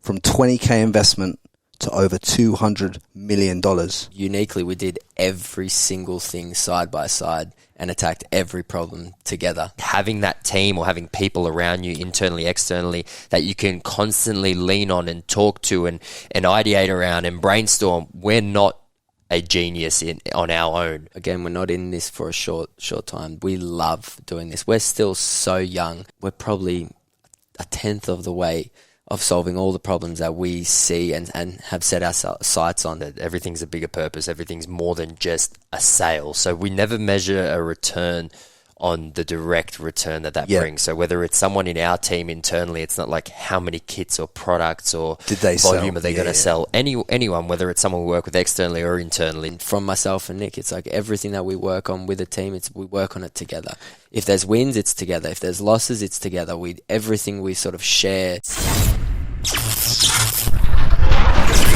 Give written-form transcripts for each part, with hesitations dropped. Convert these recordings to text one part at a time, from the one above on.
from 20k investment to over $200 million. Uniquely, we did every single thing side by side and attacked every problem together. Having that team or having people around you internally, externally, that you can constantly lean on and talk to and ideate around and brainstorm. We're not a genius on our own. Again, we're not in this for a short time. We love doing this. We're still so young. We're probably a tenth of the way of solving all the problems that we see and have set our sights on. That everything's a bigger purpose. Everything's more than just a sale. So we never measure a return on the direct return that brings. So whether it's someone in our team internally, it's not like how many kits or products or volume are they going to sell. Anyone, whether it's someone we work with externally or internally. From myself and Nick, it's like everything that we work on with a team, we work on it together. If there's wins, it's together. If there's losses, it's together. Everything we sort of share.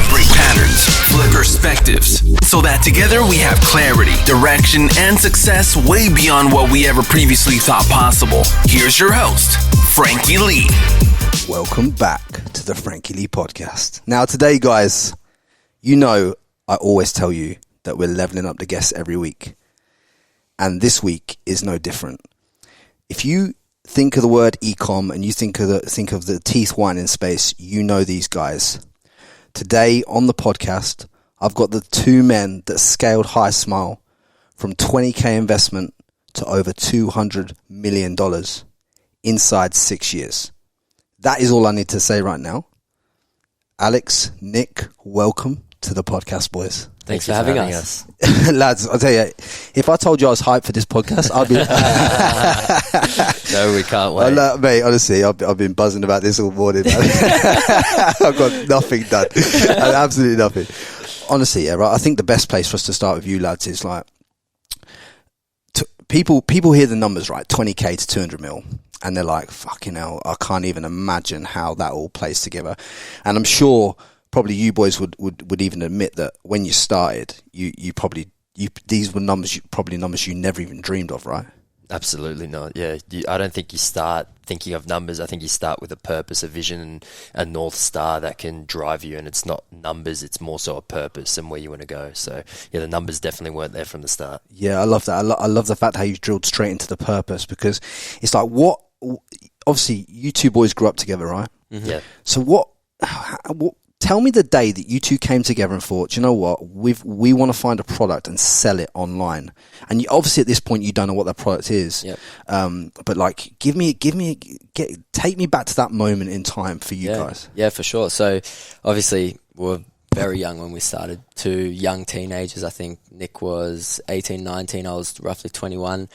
Break patterns, flip perspectives, so that together we have clarity, direction, and success way beyond what we ever previously thought possible. Here's your host, Frankie Lee. Welcome back to the Frankie Lee podcast. Now today, guys, you know I always tell you that we're leveling up the guests every week. And this week is no different. If you think of the word ECOM and you think of the teeth whitening space, you know these guys. Today on the podcast, I've got the two men that scaled HiSmile from 20k investment to over $200 million inside 6 years. That is all I need to say right now. Alex, Nick, welcome to the podcast, boys. Thanks for having us. Lads, I'll tell you, if I told you I was hyped for this podcast, I'd be... No, we can't wait. Mate, honestly, I've been buzzing about this all morning. I've got nothing done. Absolutely nothing. Honestly, yeah, right. I think the best place for us to start with you lads is like... People hear the numbers, right? 20k to 200 mil. And they're like, fucking hell, I can't even imagine how that all plays together. And I'm sure... probably you boys would even admit that when you started, these were numbers you never even dreamed of, right? Absolutely not. Yeah, I don't think you start thinking of numbers. I think you start with a purpose, a vision, and a North Star that can drive you. And it's not numbers; it's more so a purpose and where you want to go. So yeah, the numbers definitely weren't there from the start. Yeah, I love that. I love the fact how you drilled straight into the purpose, because it's like what. Obviously, you two boys grew up together, right? Mm-hmm. Yeah. So what? Tell me the day that you two came together and thought, you know what, we want to find a product and sell it online. And obviously at this point you don't know what that product is. Yep. But like, take me back to that moment in time for you guys. Yeah, for sure. So obviously we were very young when we started. Two young teenagers. I think Nick was 18, 19. I was roughly 21.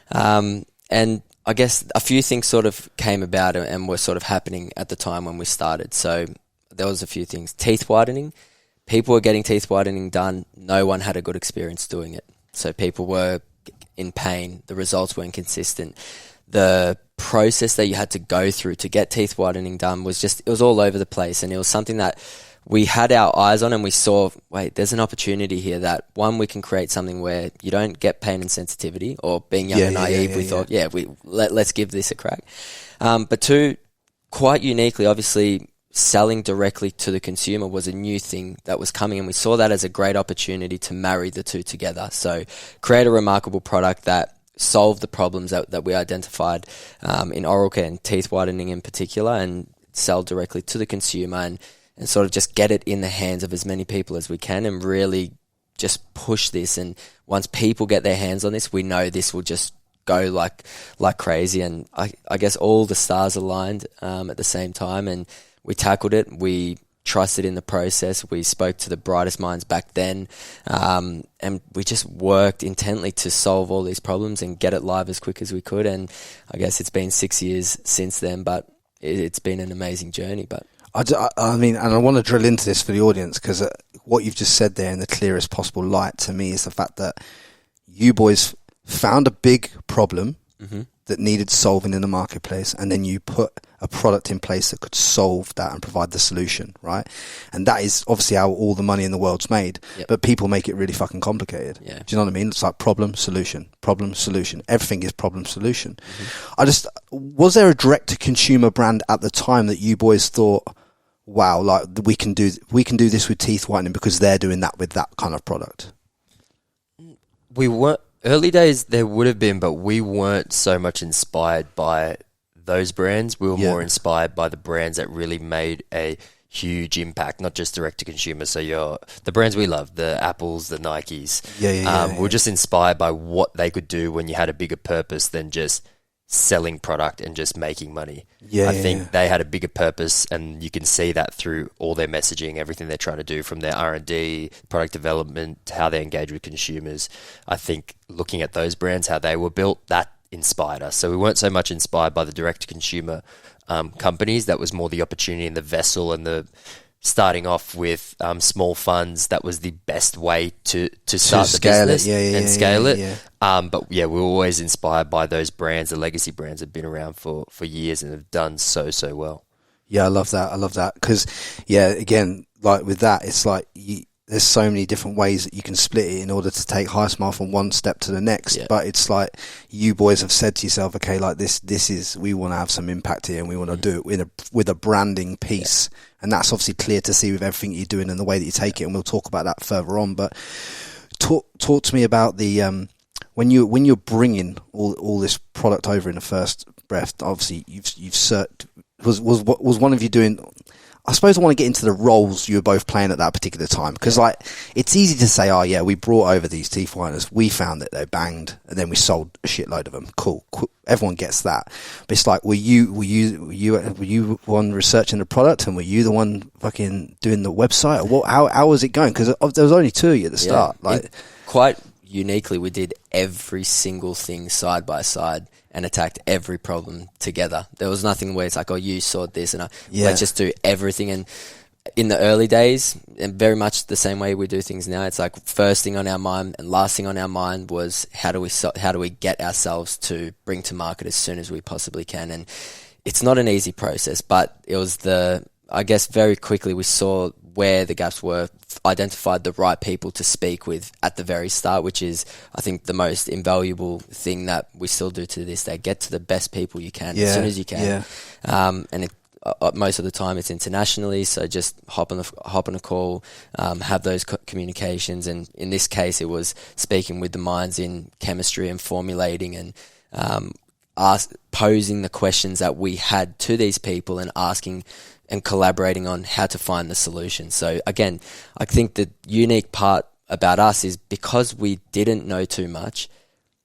And I guess a few things sort of came about and were sort of happening at the time when we started. So there was a few things. Teeth whitening. People were getting teeth whitening done. No one had a good experience doing it. So people were in pain. The results weren't consistent. The process that you had to go through to get teeth whitening done was it was all over the place. And it was something that we had our eyes on and we saw, wait, there's an opportunity here that, one, we can create something where you don't get pain and sensitivity, or being young and naive, we thought, let's give this a crack. But two, quite uniquely, obviously, selling directly to the consumer was a new thing that was coming, and we saw that as a great opportunity to marry the two together. So create a remarkable product that solved the problems that we identified in oral care and teeth whitening in particular, and sell directly to the consumer and sort of just get it in the hands of as many people as we can and really just push this. And once people get their hands on this, we know this will just go like crazy. And I guess all the stars aligned at the same time, and we tackled it. We trusted in the process. We spoke to the brightest minds back then, and we just worked intently to solve all these problems and get it live as quick as we could. And I guess it's been 6 years since then, but it's been an amazing journey. But I mean, and I want to drill into this for the audience, because what you've just said there in the clearest possible light to me is the fact that you boys found a big problem that needed solving in the marketplace, and then you put a product in place that could solve that and provide the solution, right? And that is obviously how all the money in the world's made. Yep. But people make it really fucking complicated. Yeah. Do you know what I mean? It's like problem, solution. Everything is problem, solution. Was there a direct to consumer brand at the time that you boys thought, wow, like we can do this with teeth whitening because they're doing that with that kind of product? We weren't early days. There would have been, but we weren't so much inspired by those brands. We were more inspired by the brands that really made a huge impact, not just direct to consumer. So the brands we love, the Apples, the Nikes. We're just inspired by what they could do when you had a bigger purpose than just selling product and just making money. I think they had a bigger purpose, and you can see that through all their messaging, everything they're trying to do, from their R&D, product development, to how they engage with consumers. I think looking at those brands, how they were built, that inspired us. So we weren't so much inspired by the direct-to-consumer companies. That was more the opportunity and the vessel, and the starting off with small funds. That was the best way to start the business and scale it. But we were always inspired by those brands. The legacy brands have been around for years and have done so well. Yeah, I love that. Because, again, like with that, it's like there's so many different ways that you can split it in order to take HiSmile from one step to the next. Yeah. But it's like you boys have said to yourself, okay, like this is, we want to have some impact here, and we want to do it with a branding piece. Yeah. And that's obviously clear to see with everything you're doing and the way that you take it. And we'll talk about that further on. But talk to me about the, when you're bringing all this product over in the first breath, obviously you've searched, was one of you doing, I suppose I want to get into the roles you were both playing at that particular time, because like it's easy to say, oh yeah, we brought over these teeth whiteners, we found that they banged, and then we sold a shitload of them. Cool. Everyone gets that. But it's like, were you one researching the product, and were you the one fucking doing the website, or what? How was it going? Because there was only two of you at the start. Like quite uniquely, we did every single thing side by side and attacked every problem together. There was nothing where it's like, oh, you saw this, and let's just do everything. And in the early days, and very much the same way we do things now, it's like first thing on our mind and last thing on our mind was how do we get ourselves to bring to market as soon as we possibly can. And it's not an easy process, but it was I guess very quickly we saw where the gaps were, identified the right people to speak with at the very start, which is, I think, the most invaluable thing that we still do to this day. Get to the best people you can as soon as you can. And most of the time it's internationally, so just hop on a call, have those communications. And in this case, it was speaking with the minds in chemistry and formulating, and posing the questions that we had to these people, and asking and collaborating on how to find the solution. So again, I think the unique part about us is because we didn't know too much,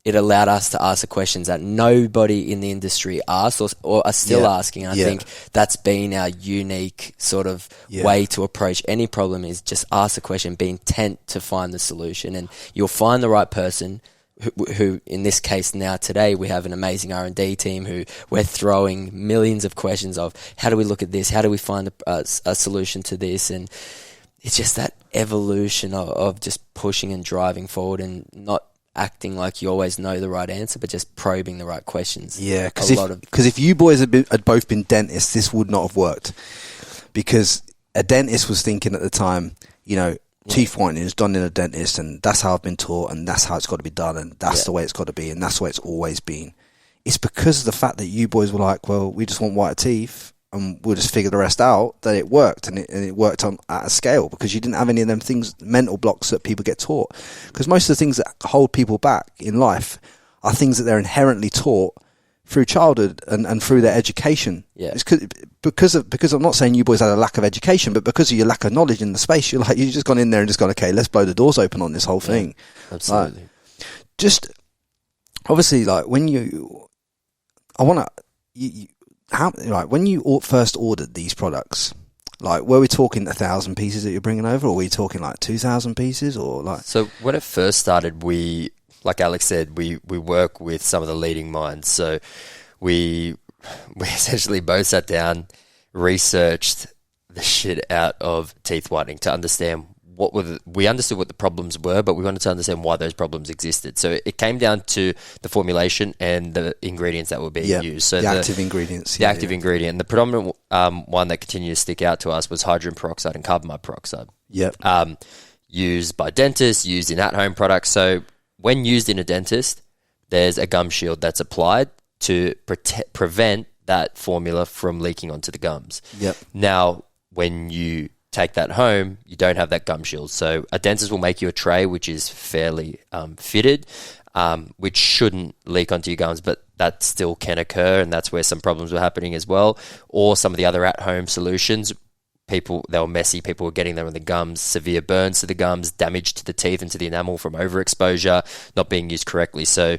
it allowed us to ask the questions that nobody in the industry asked or are still asking. I think that's been our unique sort of way to approach any problem, is just ask the question, be intent to find the solution, and you'll find the right person who in this case now today we have an amazing R&D team who we're throwing millions of questions of how do we look at this, how do we find a solution to this. And it's just that evolution of just pushing and driving forward, and not acting like you always know the right answer, but just probing the right questions. Yeah, because if you boys had both been dentists, this would not have worked, because a dentist was thinking at the time, teeth whitening is done in a dentist, and that's how I've been taught, and that's how it's got to be done, and that's the way it's got to be, and that's the way it's always been. It's because of the fact that you boys were like, well, we just want whiter teeth, and we'll just figure the rest out, that it worked, and it worked at a scale, because you didn't have any of them things, mental blocks that people get taught. Because most of the things that hold people back in life are things that they're inherently taught through childhood and through their education. Yeah. It's because I'm not saying you boys had a lack of education, but because of your lack of knowledge in the space, you've just gone in there and just gone, okay, let's blow the doors open on this whole thing. Absolutely. Just obviously, like when you first ordered these products, like were we talking 1,000 pieces that you're bringing over, or were we talking like 2,000 pieces, or like? So when it first started, like Alex said, we work with some of the leading minds. So we essentially both sat down, researched the shit out of teeth whitening to understand we understood what the problems were, but we wanted to understand why those problems existed. So it came down to the formulation and the ingredients that were being used. So the active ingredients. The active ingredient. The predominant one that continued to stick out to us was hydrogen peroxide and carbamide peroxide. Yep. Used by dentists, used in at-home products. So when used in a dentist, there's a gum shield that's applied to prevent that formula from leaking onto the gums. Yep. Now, when you take that home, you don't have that gum shield. So a dentist will make you a tray which is fairly fitted, which shouldn't leak onto your gums, but that still can occur, and that's where some problems were happening as well. Or some of the other at-home solutions, they were messy, people were getting them in the gums, severe burns to the gums, damage to the teeth and to the enamel from overexposure, not being used correctly. So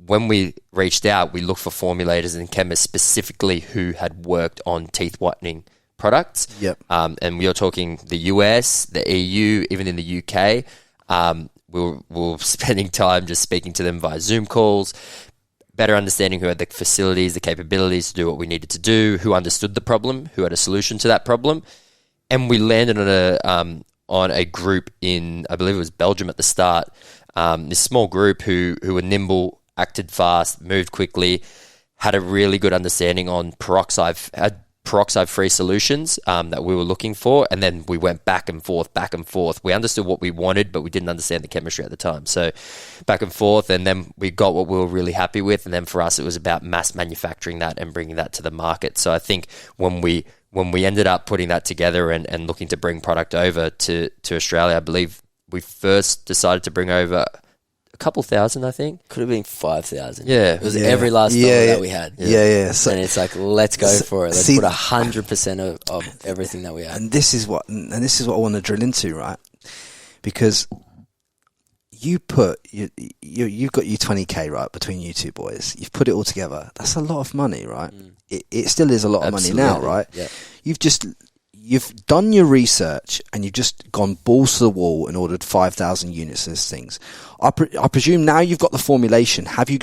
when we reached out, we looked for formulators and chemists specifically who had worked on teeth whitening products. Yep. And we are talking the US, the EU, even in the UK. We were spending time just speaking to them via Zoom calls, better understanding who had the facilities, the capabilities to do what we needed to do, who understood the problem, who had a solution to that problem. And we landed on a group in, I believe it was Belgium at the start, this small group who were nimble, acted fast, moved quickly, had a really good understanding on peroxide-free solutions that we were looking for, and then we went back and forth. We understood what we wanted, but we didn't understand the chemistry at the time. So back and forth, and then we got what we were really happy with, and then for us it was about mass manufacturing that and bringing that to the market. So I think when we ended up putting that together and looking to bring product over to Australia, I believe we first decided to bring over a couple thousand, I think. Could have been 5,000. Yeah. It was every last dollar that we had. Yeah. So, and it's like, let's go for it. Let's put 100% of everything that we had. And this is what I want to drill into, right? Because you've got your 20K, right, between you two boys. You've put it all together. That's a lot of money, right? It still is a lot of money now, right? Yeah. You've done your research and you've just gone balls to the wall and ordered 5,000 units of these things. I presume now you've got the formulation. Had you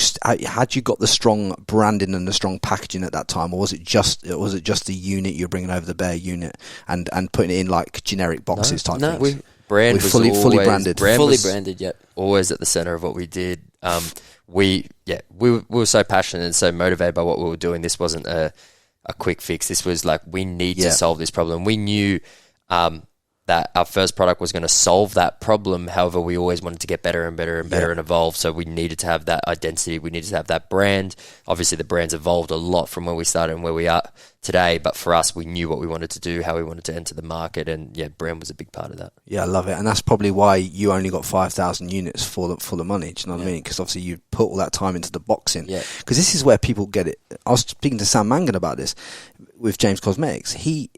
got the strong branding and the strong packaging at that time, or was it just the unit you're bringing over, the bare unit, and putting it in like generic boxes type things? Brand was fully branded. Fully branded, yep. Always at the center of what we did. We were so passionate and so motivated by what we were doing. This wasn't a quick fix. This was like, we need to solve this problem. We knew that our first product was going to solve that problem. However, we always wanted to get better and better and better and evolve. So we needed to have that identity. We needed to have that brand. Obviously, the brand's evolved a lot from where we started and where we are today. But for us, we knew what we wanted to do, how we wanted to enter the market. And brand was a big part of that. Yeah, I love it. And that's probably why you only got 5,000 units for the money. Do you know what I mean? Because obviously you put all that time into the boxing. Yeah. Because this is where people get it. I was speaking to Sam Mangan about this with James Cosmetics. He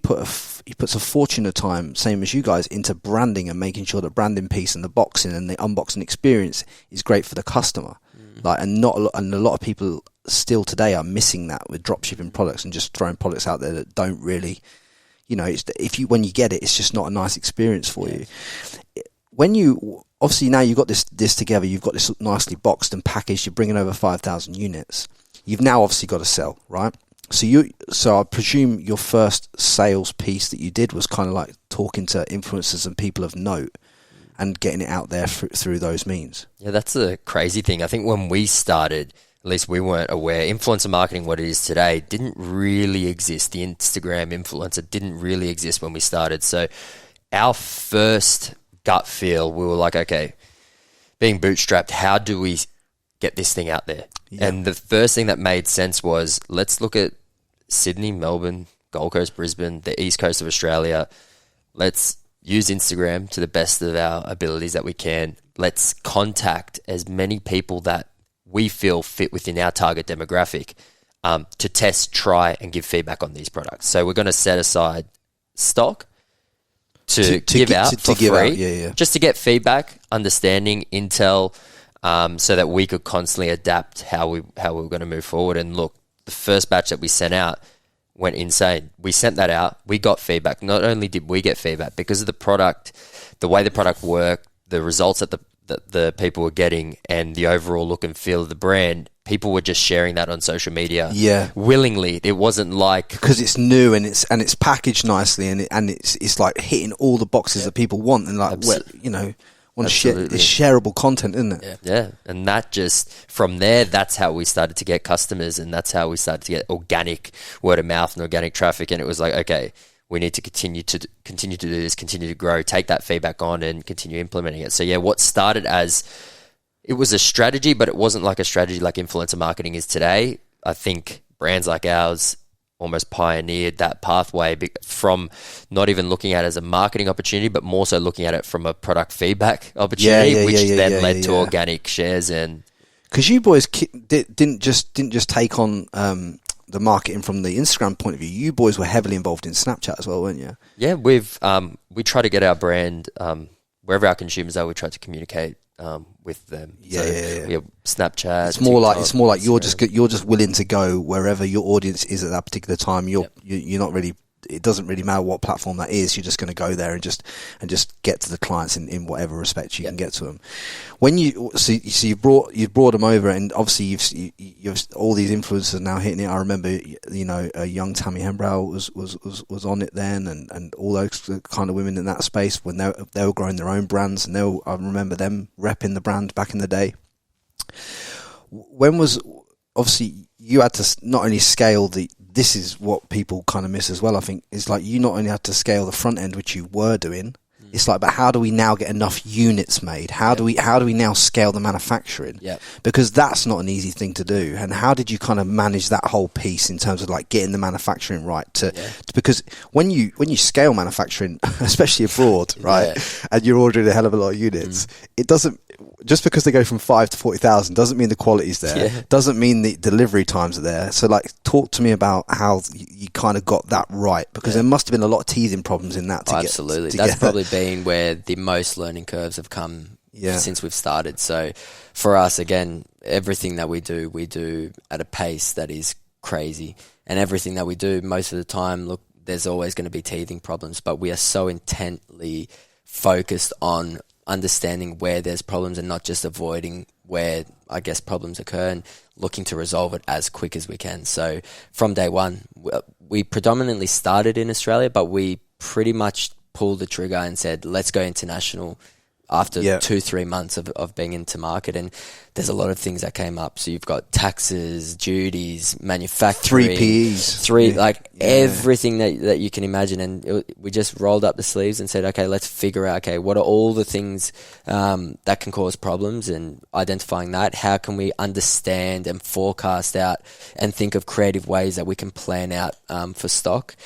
puts a fortune of time, same as you guys, into branding and making sure the branding piece and the boxing and the unboxing experience is great for the customer. And a lot of people still today are missing that with dropshipping products and just throwing products out there that don't really, when you get it, it's just not a nice experience for you. When you obviously now you've got this together, you've got this nicely boxed and packaged, you're bringing over 5,000 units. You've now obviously got to sell, right? So I presume your first sales piece that you did was kind of like talking to influencers and people of note and getting it out there through those means. Yeah, that's the crazy thing. I think when we started, at least we weren't aware, influencer marketing, what it is today, didn't really exist. The Instagram influencer didn't really exist when we started. So our first gut feel, we were like, okay, being bootstrapped, how do we get this thing out there? Yeah. And the first thing that made sense was, let's look at Sydney, Melbourne, Gold Coast, Brisbane, the east coast of Australia. Let's use Instagram to the best of our abilities that we can. Let's contact as many people that we feel fit within our target demographic to test, try, and give feedback on these products. So we're going to set aside stock to give out for free, just to get feedback, understanding, intel, so that we could constantly adapt how we were going to move forward. And look, the first batch that we sent out went insane. We sent that out. We got feedback. Not only did we get feedback, because of the product, the way the product worked, the results that the people were getting, and the overall look and feel of the brand, people were just sharing that on social media. Yeah, willingly. It wasn't like, because it's new and it's packaged nicely and it's like hitting all the boxes that people want, and like want to share. It's shareable content, isn't it? Yeah. And that just, from there, that's how we started to get customers, and that's how we started to get organic word of mouth and organic traffic. And it was like, okay, we need to continue to do this, continue to grow, take that feedback on and continue implementing it. So what started as, it was a strategy, but it wasn't like a strategy like influencer marketing is today. I think brands like ours almost pioneered that pathway from not even looking at it as a marketing opportunity, but more so looking at it from a product feedback opportunity, which then led to organic shares. And because you boys didn't just take on the marketing from the Instagram point of view, you boys were heavily involved in Snapchat as well, weren't you? Yeah, we try to get our brand wherever our consumers are. We try to communicate with them. We have Snapchat. It's more like you're just willing to go wherever your audience is at that particular time. You're not really. It doesn't really matter what platform that is. You're just going to go there and just get to the clients in whatever respect you can get to them. When you brought them over, and obviously you've all these influencers now hitting it. I remember young Tammy Hembrow was on it then, and all those kind of women in that space when they were growing their own brands, and I remember them repping the brand back in the day. When was obviously you had to not only scale this is what people kind of miss as well, I think, is like you not only had to scale the front end, which you were doing, it's like, but how do we now get enough units made? How do we now scale the manufacturing? Yeah. Because that's not an easy thing to do. And how did you kind of manage that whole piece in terms of like getting the manufacturing right because when you scale manufacturing, especially abroad, right, and you're ordering a hell of a lot of units, it doesn't, just because they go from 5 to 40,000 doesn't mean the quality's there. Doesn't mean the delivery times are there. So like, talk to me about how you kind of got that right, because there must have been a lot of teething problems in that. Absolutely. That's probably been where the most learning curves have come since we've started. So for us, again, everything that we do at a pace that is crazy, and everything that we do most of the time, look, there's always going to be teething problems, but we are so intently focused on understanding where there's problems and not just avoiding where, I guess, problems occur, and looking to resolve it as quick as we can. So from day one, we predominantly started in Australia, but we pretty much pulled the trigger and said, let's go international after 2-3 months of being into market. And there's a lot of things that came up. So you've got taxes, duties, manufacturing, 3Ps, everything that you can imagine. And we just rolled up the sleeves and said, okay, let's figure out, okay, what are all the things that can cause problems, and identifying that. How can we understand and forecast out and think of creative ways that we can plan out for stock?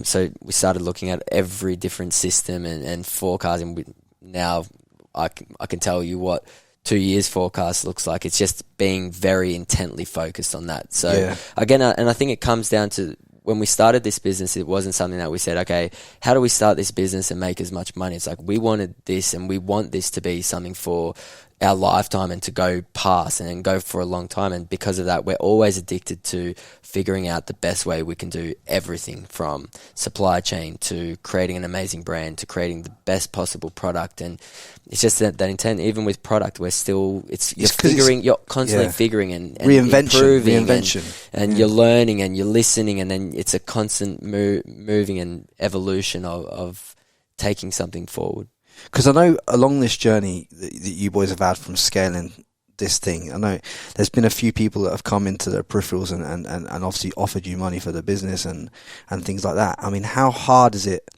So we started looking at every different system and forecasting. Now I can tell you what 2 years forecast looks like. It's just being very intently focused on that. So again, and I think it comes down to when we started this business, it wasn't something that we said, okay, how do we start this business and make as much money? It's like, we wanted this, and we want this to be something for our lifetime and to go past and go for a long time. And because of that, we're always addicted to figuring out the best way we can do everything, from supply chain to creating an amazing brand to creating the best possible product. And it's just that intent. Even with product, we're still you're constantly figuring and reinvention, and you're learning and you're listening, and then it's a constant moving and evolution of taking something forward. Because I know along this journey that you boys have had from scaling this thing, I know there's been a few people that have come into the peripherals and obviously offered you money for the business and things like that. I mean, how hard is it?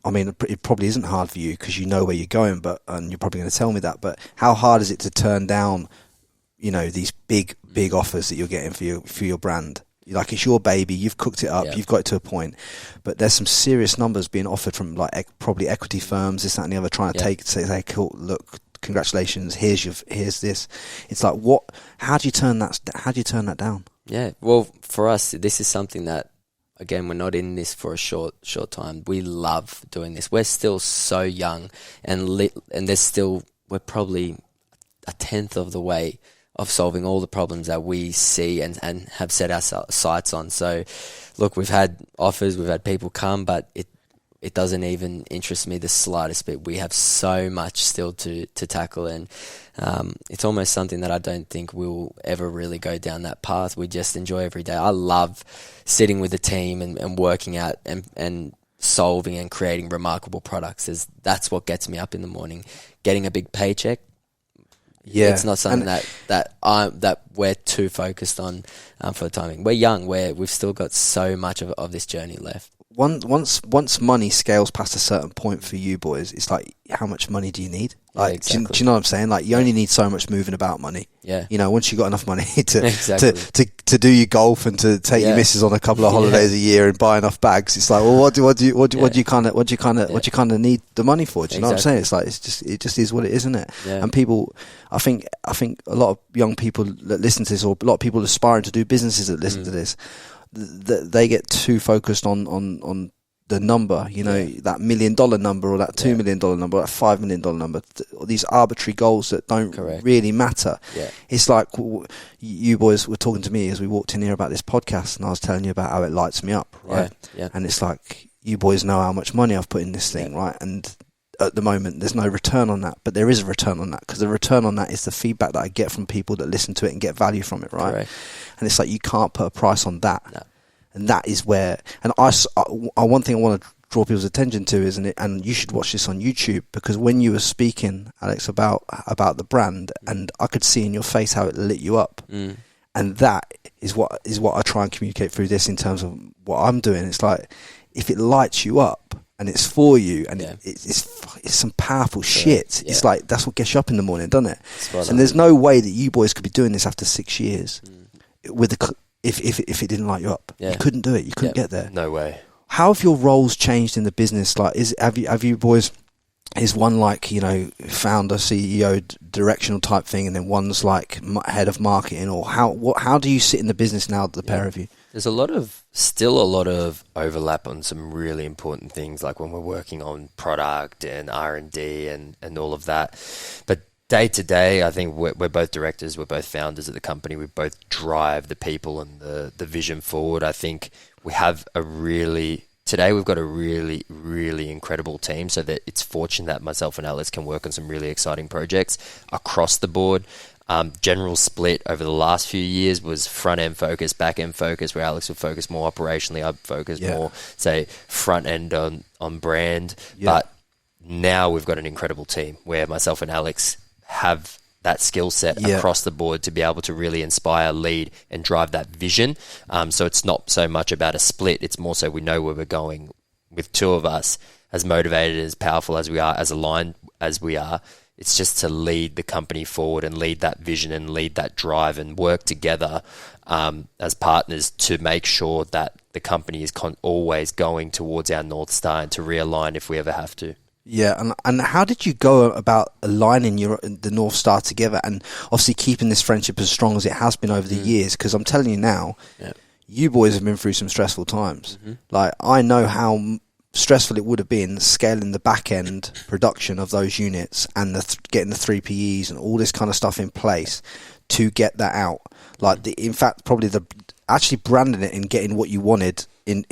I mean, it probably isn't hard for you because you know where you're going, and you're probably going to tell me that, but how hard is it to turn down, these big offers that you're getting for your brand? Like, it's your baby, you've cooked it up, you've got it to a point, but there's some serious numbers being offered from like probably equity firms, this, that, and the other, trying to say, cool, look, congratulations, here's this. It's like, how do you turn that down? Yeah, well, for us, this is something that, again, we're not in this for a short time. We love doing this. We're still so young, and we're probably a tenth of the way of solving all the problems that we see and have set our sights on. So, look, we've had offers, we've had people come, but it doesn't even interest me the slightest bit. We have so much still to tackle, and it's almost something that I don't think we'll ever really go down that path. We just enjoy every day. I love sitting with the team and working out and solving and creating remarkable products. That's what gets me up in the morning. Getting a big paycheck, it's not something that we're too focused on for the timing. We're young. We've still got so much of this journey left. once money scales past a certain point for you boys, it's like, how much money do you need? Like, exactly. do you know what I'm saying? Like, you only need so much moving about money. Yeah. You know, once you got enough money to Exactly. to do your golf and to take your missus on a couple of holidays a year and buy enough bags, it's like, well, what do you kind of need the money for? Do you know what I'm saying? It's like, it just is what it is, isn't it? Yeah. And people, I think a lot of young people that listen to this, or a lot of people aspiring to do businesses that listen to this, they get too focused on the number, you know, that $1 million number, or that $2 million number, or that $5 million number, these arbitrary goals that don't really matter. Yeah. It's like, you boys were talking to me as we walked in here about this podcast, and I was telling you about how it lights me up, right? Yeah. And it's like, you boys know how much money I've put in this thing, right? And at the moment, there's no return on that, but there is a return on that, because the return on that is the feedback that I get from people that listen to it and get value from it, right? Correct. And it's like, you can't put a price on that. No. And that is where, and one thing I want to draw people's attention to is, and you should watch this on YouTube, because when you were speaking, Alex, about the brand, and I could see in your face how it lit you up, and that is what I try and communicate through this in terms of what I'm doing. It's like, if it lights you up and it's for you, and it's some powerful shit. Yeah. It's like, that's what gets you up in the morning, doesn't it? And there's no way that you boys could be doing this after 6 years with if it didn't light you up. You couldn't do it. You couldn't get there. No way. How have your roles changed in the business? Like, have you boys, is one like, you know, founder, CEO, directional type thing, and then one's like head of marketing, or how do you sit in the business now, the pair of you? There's still a lot of overlap on some really important things, like when we're working on product and R&D and all of that. But day to day, I think we're both directors, we're both founders of the company, we both drive the people and the vision forward. I think today we've got a really, really incredible team, so that it's fortunate that myself and Alex can work on some really exciting projects across the board. General split over the last few years was front end focus, back end focus, where Alex would focus more operationally, I'd focus more, say, front end on brand. But now we've got an incredible team where myself and Alex have that skill set across the board to be able to really inspire, lead, and drive that vision. So it's not so much about a split, it's more so we know where we're going with two of us, as motivated, as powerful as we are, as aligned as we are. It's just to lead the company forward and lead that vision and lead that drive and work together as partners to make sure that the company is always going towards our North Star, and to realign if we ever have to. Yeah, and how did you go about aligning the North Star together, and obviously keeping this friendship as strong as it has been over the years? Because I'm telling you now, you boys have been through some stressful times. Like, I know how stressful it would have been scaling the back end production of those units, and getting the 3PEs and all this kind of stuff in place to get that out. Like, in fact, probably actually branding it and getting what you wanted in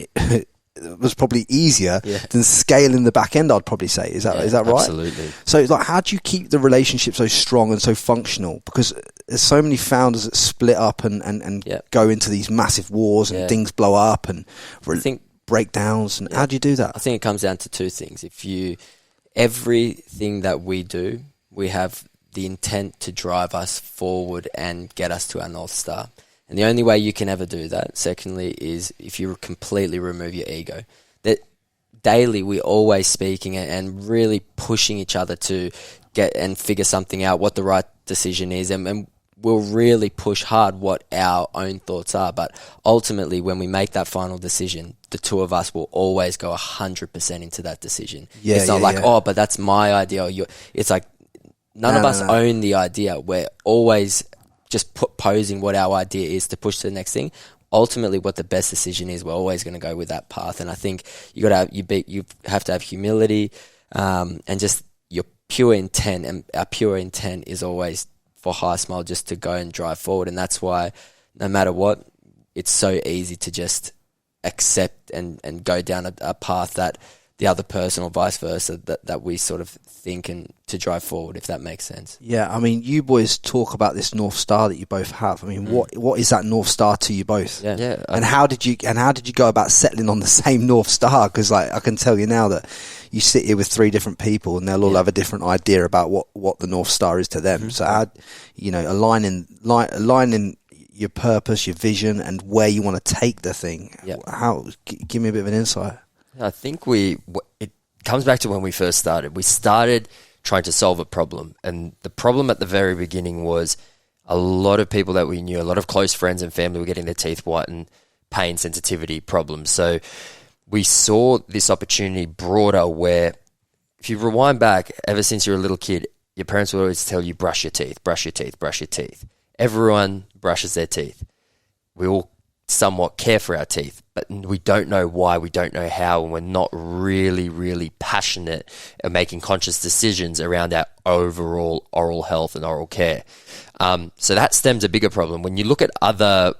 was probably easier than scaling the back end, I'd probably say. Is that right? Absolutely. So, like, how do you keep the relationship so strong and so functional? Because there's so many founders that split up and go into these massive wars, and things blow up and breakdowns. And how do you do that? I think it comes down to two things. Everything that we do, we have the intent to drive us forward and get us to our North Star. And the only way you can ever do that, secondly, is if you completely remove your ego. That daily we're always speaking and really pushing each other to get and figure something out, what the right decision is, and we'll really push hard what our own thoughts are. But ultimately, when we make that final decision, the two of us will always go 100% into that decision. It's not oh, but that's my idea. It's like none of us own the idea. We're always just posing what our idea is to push to the next thing. Ultimately, what the best decision is, we're always going to go with that path. And I think you have to have humility and just your pure intent. And our pure intent is always for HiSmile just to go and drive forward. And that's why no matter what, it's so easy to just accept and go down a path that the other person, or vice versa, that we sort of think, and to drive forward, if that makes sense. Yeah, I mean, you boys talk about this North Star that you both have. I mean, what is that North Star to you both? Yeah. And how did you go about settling on the same North Star? Because, like, I can tell you now that you sit here with three different people, and they'll all have a different idea about what the North Star is to them. So, how, aligning your purpose, your vision, and where you want to take the thing. Give me a bit of an insight. I think it comes back to when we first started. We started trying to solve a problem. And the problem at the very beginning was a lot of people that we knew, a lot of close friends and family were getting their teeth whitened, pain sensitivity problems. So we saw this opportunity broader where if you rewind back, ever since you're a little kid, your parents would always tell you, brush your teeth, brush your teeth, brush your teeth. Everyone brushes their teeth. We all somewhat care for our teeth, but we don't know why, we don't know how, and we're not really, really passionate at making conscious decisions around our overall oral health and oral care. So that stems a bigger problem. When you look at other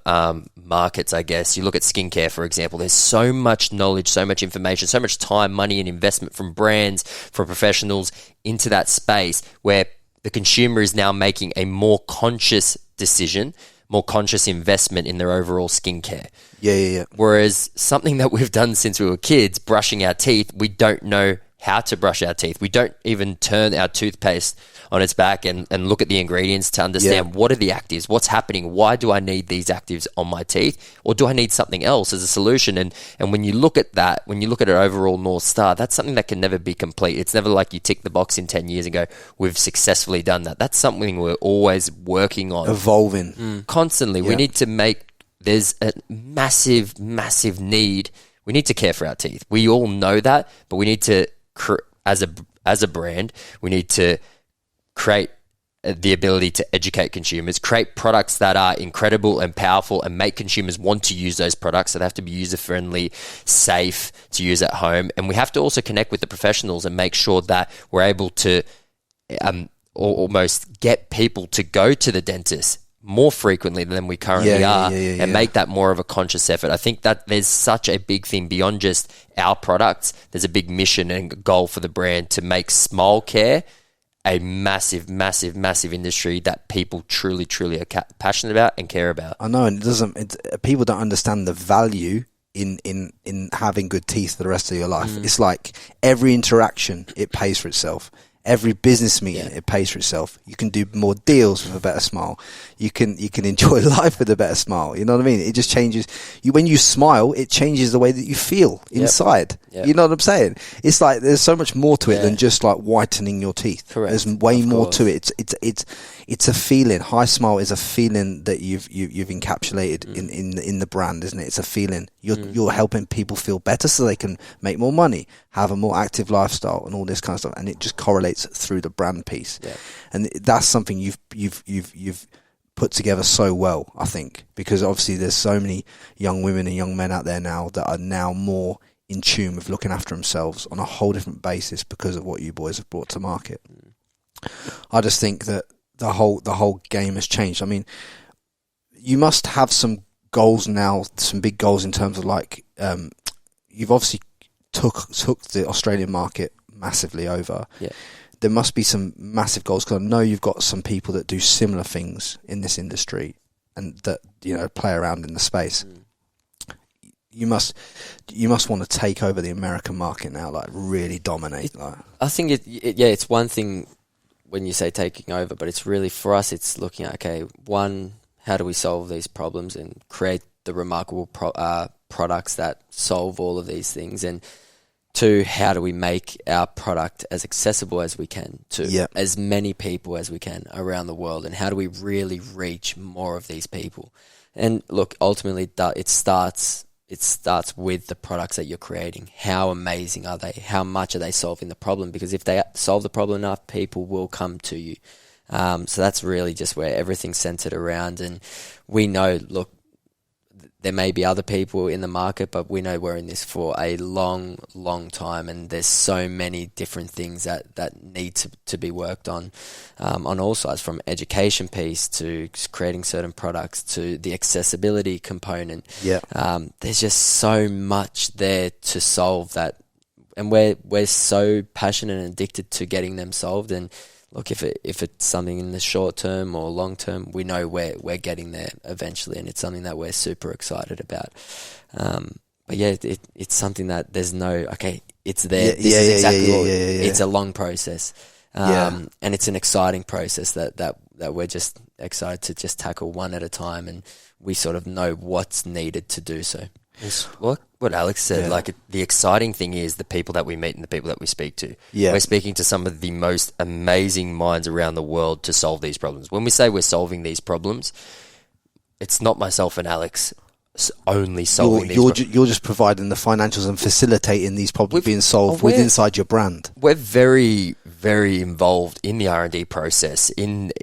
markets, I guess, you look at skincare, for example, there's so much knowledge, so much information, so much time, money, and investment from brands, from professionals into that space where the consumer is now making a more conscious decision, more conscious investment in their overall skincare. Yeah. Whereas something that we've done since we were kids, brushing our teeth, we don't know how to brush our teeth. We don't even turn our toothpaste on its back and look at the ingredients to understand what are the actives, what's happening, why do I need these actives on my teeth, or do I need something else as a solution? And when you look at that, when you look at an overall North Star, that's something that can never be complete. It's never like you tick the box in 10 years and go, we've successfully done that. That's something we're always working on. Evolving. Constantly. We need to there's a massive, massive need. We need to care for our teeth. We all know that, but we need to, as a brand, we need to create the ability to educate consumers, create products that are incredible and powerful and make consumers want to use those products. So they have to be user-friendly, safe to use at home. And we have to also connect with the professionals and make sure that we're able to almost get people to go to the dentist more frequently than we currently are and make that more of a conscious effort. I think that there's such a big thing beyond just our products. There's a big mission and goal for the brand to make smile care a massive, massive, massive industry that people truly, truly are passionate about and care about. I know, and people don't understand the value in having good teeth for the rest of your life. It's like every interaction, it pays for itself. Every business meeting, it pays for itself. You can do more deals with a better smile. You can enjoy life with a better smile. You know what I mean? It just changes. When you smile, it changes the way that you feel inside. Yep. You know what I'm saying? It's like there's so much more to it than just like whitening your teeth. Correct. There's way more to it. It's a feeling. HiSmile is a feeling that you've encapsulated in the brand, isn't it? It's a feeling. You're helping people feel better so they can make more money, have a more active lifestyle, and all this kind of stuff. And it just correlates through the brand piece. Yeah. And that's something you've put together so well, I think, because obviously there's so many young women and young men out there now that are now more in tune with looking after themselves on a whole different basis because of what you boys have brought to market. I just think that the whole game has changed. I mean, you must have some goals now, some big goals in terms of like, you've obviously took the Australian market massively over. Yeah. There must be some massive goals, because I know you've got some people that do similar things in this industry and that, play around in the space. You must want to take over the American market now, like really dominate. I think it's one thing when you say taking over, but it's really, for us, it's looking at, okay, one, how do we solve these problems and create the remarkable products that solve all of these things, and two, how do we make our product as accessible as we can to as many people as we can around the world, and how do we really reach more of these people? And look, ultimately, it starts with the products that you're creating. How amazing are they? How much are they solving the problem? Because if they solve the problem enough, people will come to you. So that's really just where everything's centered around. And we know, look, there may be other people in the market, but we know we're in this for a long, long time, and there's so many different things that need to be worked on all sides, from education piece to creating certain products to the accessibility component. Yeah. There's just so much there to solve that, and we're so passionate and addicted to getting them solved. And look, if it's something in the short term or long term, we know we're getting there eventually, and it's something that we're super excited about. But yeah, it's something that there's no, okay, it's there. This is exactly what it's a long process. And it's an exciting process that we're just excited to just tackle one at a time, and we sort of know what's needed to do so. It's what Alex said, like the exciting thing is the people that we meet and the people that we speak to. Yeah. We're speaking to some of the most amazing minds around the world to solve these problems. When we say we're solving these problems, it's not myself and Alex only solving these problems. You're just providing the financials and facilitating these problems being solved inside your brand. We're very, very involved in the R&D process, in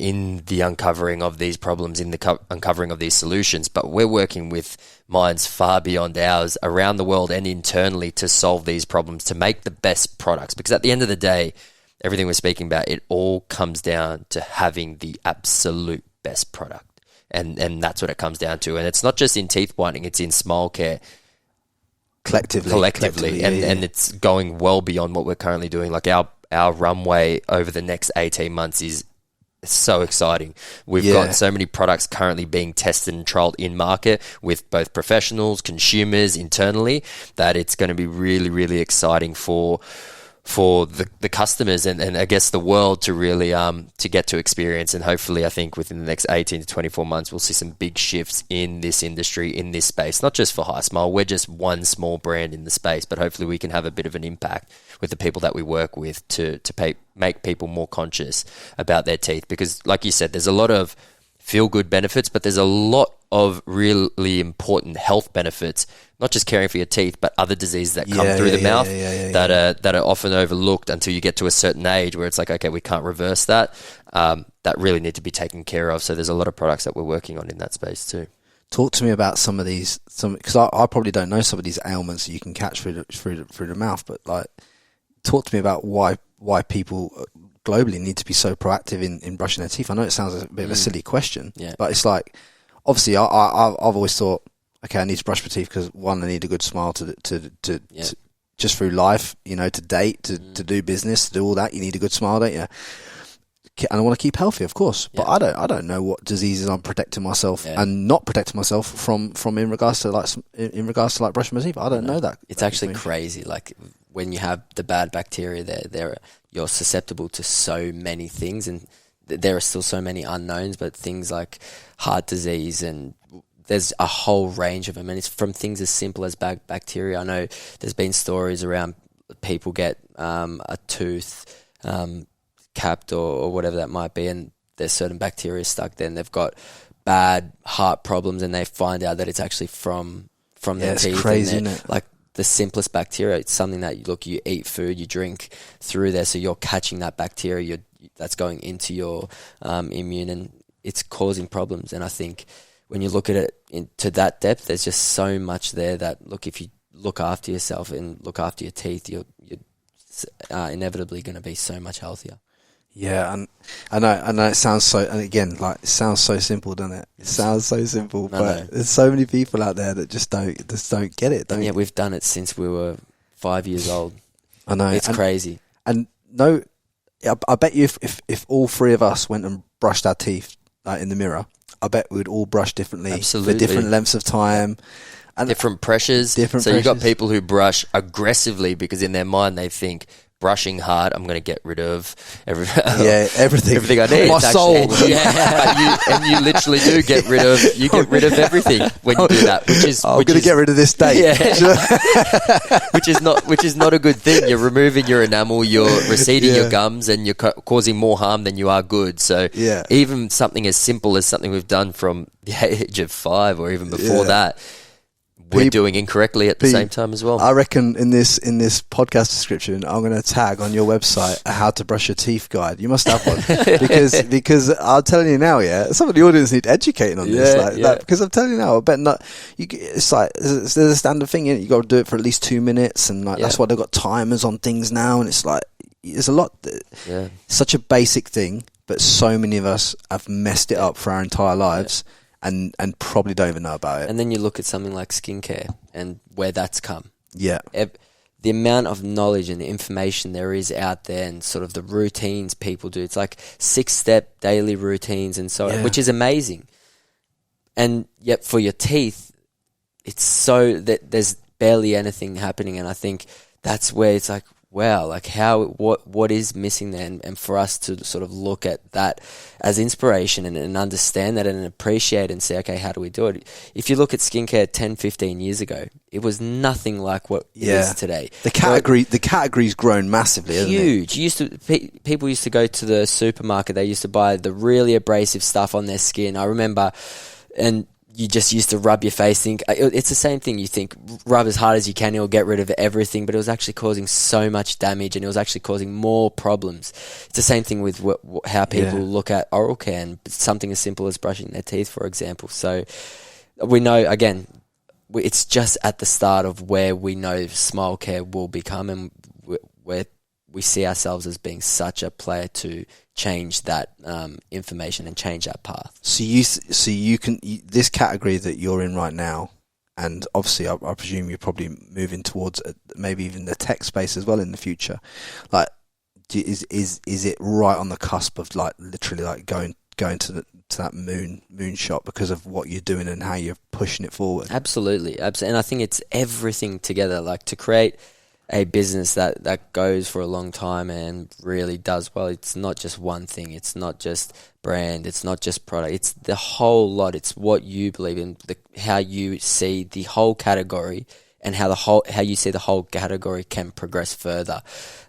the uncovering of these problems, in the uncovering of these solutions, but we're working with minds far beyond ours around the world and internally to solve these problems, to make the best products. Because at the end of the day, everything we're speaking about, it all comes down to having the absolute best product. And that's what it comes down to. And it's not just in teeth whitening, it's in smile care. Collectively. And it's going well beyond what we're currently doing. Like our runway over the next 18 months is so exciting. We've got so many products currently being tested and trialed in market with both professionals, consumers, internally, that it's going to be really, really exciting for the customers and I guess the world to really to get to experience. And hopefully I think within the next 18 to 24 months we'll see some big shifts in this industry, in this space, not just for HiSmile. We're just one small brand in the space, but hopefully we can have a bit of an impact with the people that we work with to make people more conscious about their teeth. Because like you said, there's a lot of feel-good benefits, but there's a lot of really important health benefits, not just caring for your teeth, but other diseases that come through the mouth that are often overlooked until you get to a certain age where it's like, okay, we can't reverse that. That really need to be taken care of. So there's a lot of products that we're working on in that space too. Talk to me about some of these, because I probably don't know some of these ailments that you can catch through the mouth, but like, talk to me about why people globally need to be so proactive in brushing their teeth. I know it sounds a bit of a silly question, but it's like, obviously I've always thought, okay, I need to brush my teeth because one, I need a good smile to just through life, you know, to date, to do business, to do all that. You need a good smile, don't you? And I want to keep healthy, of course, but I don't know what diseases I'm protecting myself and not protecting myself from in regards to like brushing my teeth. I don't know that. It's actually crazy. Like when you have the bad bacteria there, you're susceptible to so many things, and there are still so many unknowns, but things like heart disease, and there's a whole range of them, and it's from things as simple as bacteria. I know there's been stories around people get a tooth capped or whatever that might be, and there's certain bacteria stuck there, and they've got bad heart problems, and they find out that it's actually from their teeth. It's crazy, isn't it? Like the simplest bacteria, it's something that you eat food, you drink through there, so you're catching that bacteria that's going into your immune, and it's causing problems. And I think when you look at it to that depth, there's just so much there that, look, if you look after yourself and look after your teeth, you're inevitably going to be so much healthier. Yeah, and I know it sounds so, and again, like, it sounds so simple, doesn't it? It sounds so simple, but there's so many people out there that just don't get it. And we've done it since we were 5 years old. I know, it's crazy. And no, I bet you if all three of us went and brushed our teeth in the mirror, I bet we'd all brush differently for different lengths of time. And different pressures. You've got people who brush aggressively because in their mind they think, brushing hard, I'm going to get rid of everything I need. My soul. And you literally do get rid of everything when you do that, I'm going to get rid of this date. which is not a good thing. You're removing your enamel, you're receding your gums, and you're causing more harm than you are good. So even something as simple as something we've done from the age of 5 or even before that, we're doing incorrectly at the same time as well. I reckon in this podcast description, I'm going to tag on your website a how to brush your teeth guide. You must have one because I'm telling you now, some of the audience need educating on this, because I'm telling you now, I bet not. It's like there's a standard thing, you got to do it for at least 2 minutes, and that's why they've got timers on things now, and it's like there's a lot. Such a basic thing, but so many of us have messed it up for our entire lives. And probably don't even know about it. And then you look at something like skincare and where that's come. Yeah. The amount of knowledge and the information there is out there, and sort of the routines people do. It's like 6-step daily routines and so on, which is amazing. And yet for your teeth, it's so that there's barely anything happening. And I think that's where it's like, wow, like what is missing there? And for us to sort of look at that as inspiration and understand that and appreciate and say, okay, how do we do it? If you look at skincare 10, 15 years ago, it was nothing like what it is today. The category's grown massively, hasn't it? Huge. People used to go to the supermarket. They used to buy the really abrasive stuff on their skin. I remember, and you just used to rub your face. It's the same thing. You think, rub as hard as you can, it'll get rid of everything, but it was actually causing so much damage, and it was actually causing more problems. It's the same thing with how people look at oral care, and something as simple as brushing their teeth, for example. So we know, again, it's just at the start of where we know Smile Care will become, and where we see ourselves as being such a player to change that information and change that path. So you can this category that you're in right now, and obviously I presume you're probably moving towards maybe even the tech space as well in the future. Like, is it right on the cusp of like literally like going to that moon shot because of what you're doing and how you're pushing it forward? Absolutely. And I think it's everything together. Like, to create a business that goes for a long time and really does well, it's not just one thing. It's not just brand. It's not just product. It's the whole lot. It's what you believe in, how you see the whole category, and how you see the whole category can progress further.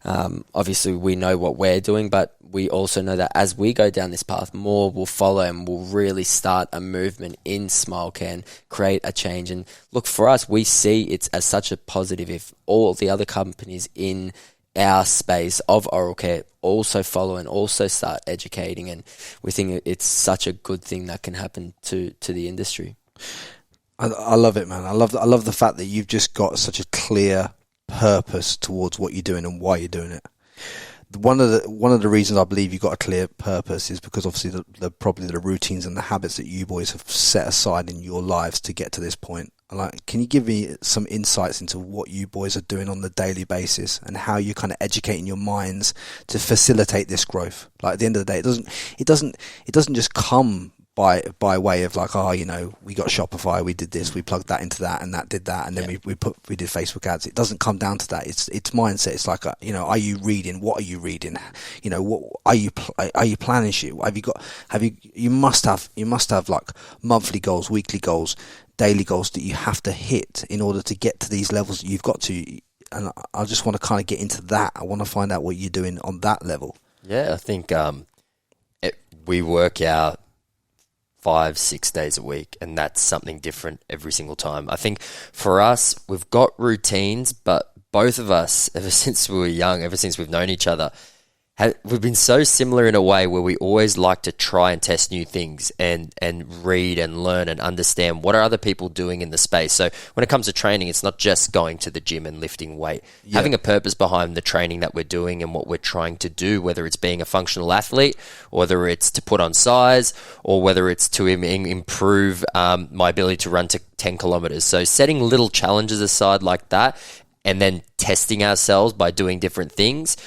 Obviously, we know what we're doing, but we also know that as we go down this path, more will follow, and we'll really start a movement in Smile Care and create a change. And look, for us, we see it as such a positive if all the other companies in our space of oral care also follow and also start educating. And we think it's such a good thing that can happen to the industry. I love it, man. I love the fact that you've just got such a clear purpose towards what you're doing and why you're doing it. One of the reasons I believe you've got a clear purpose is because obviously probably the routines and the habits that you boys have set aside in your lives to get to this point. Like, can you give me some insights into what you boys are doing on the daily basis and how you're kind of educating your minds to facilitate this growth? Like, at the end of the day, it doesn't just come by way of like, we got Shopify, we did this, we plugged that into that, and that did that, and then we did Facebook ads. It doesn't come down to that. It's mindset. It's like, are you reading? What are you reading? What are you planning shit? You must have like monthly goals, weekly goals, daily goals that you have to hit in order to get to these levels that you've got to. And I just want to kind of get into that. I want to find out what you're doing on that level. Yeah, I think we work out 5-6 days a week, and that's something different every single time. I think for us, we've got routines, but both of us, ever since we were young, ever since we've known each other, we've been so similar in a way where we always like to try and test new things and read and learn and understand what are other people doing in the space. So when it comes to training, it's not just going to the gym and lifting weight. Yeah. Having a purpose behind the training that we're doing and what we're trying to do, whether it's being a functional athlete, or whether it's to put on size, or whether it's to improve my ability to run to 10 kilometers. So setting little challenges aside like that, and then testing ourselves by doing different things,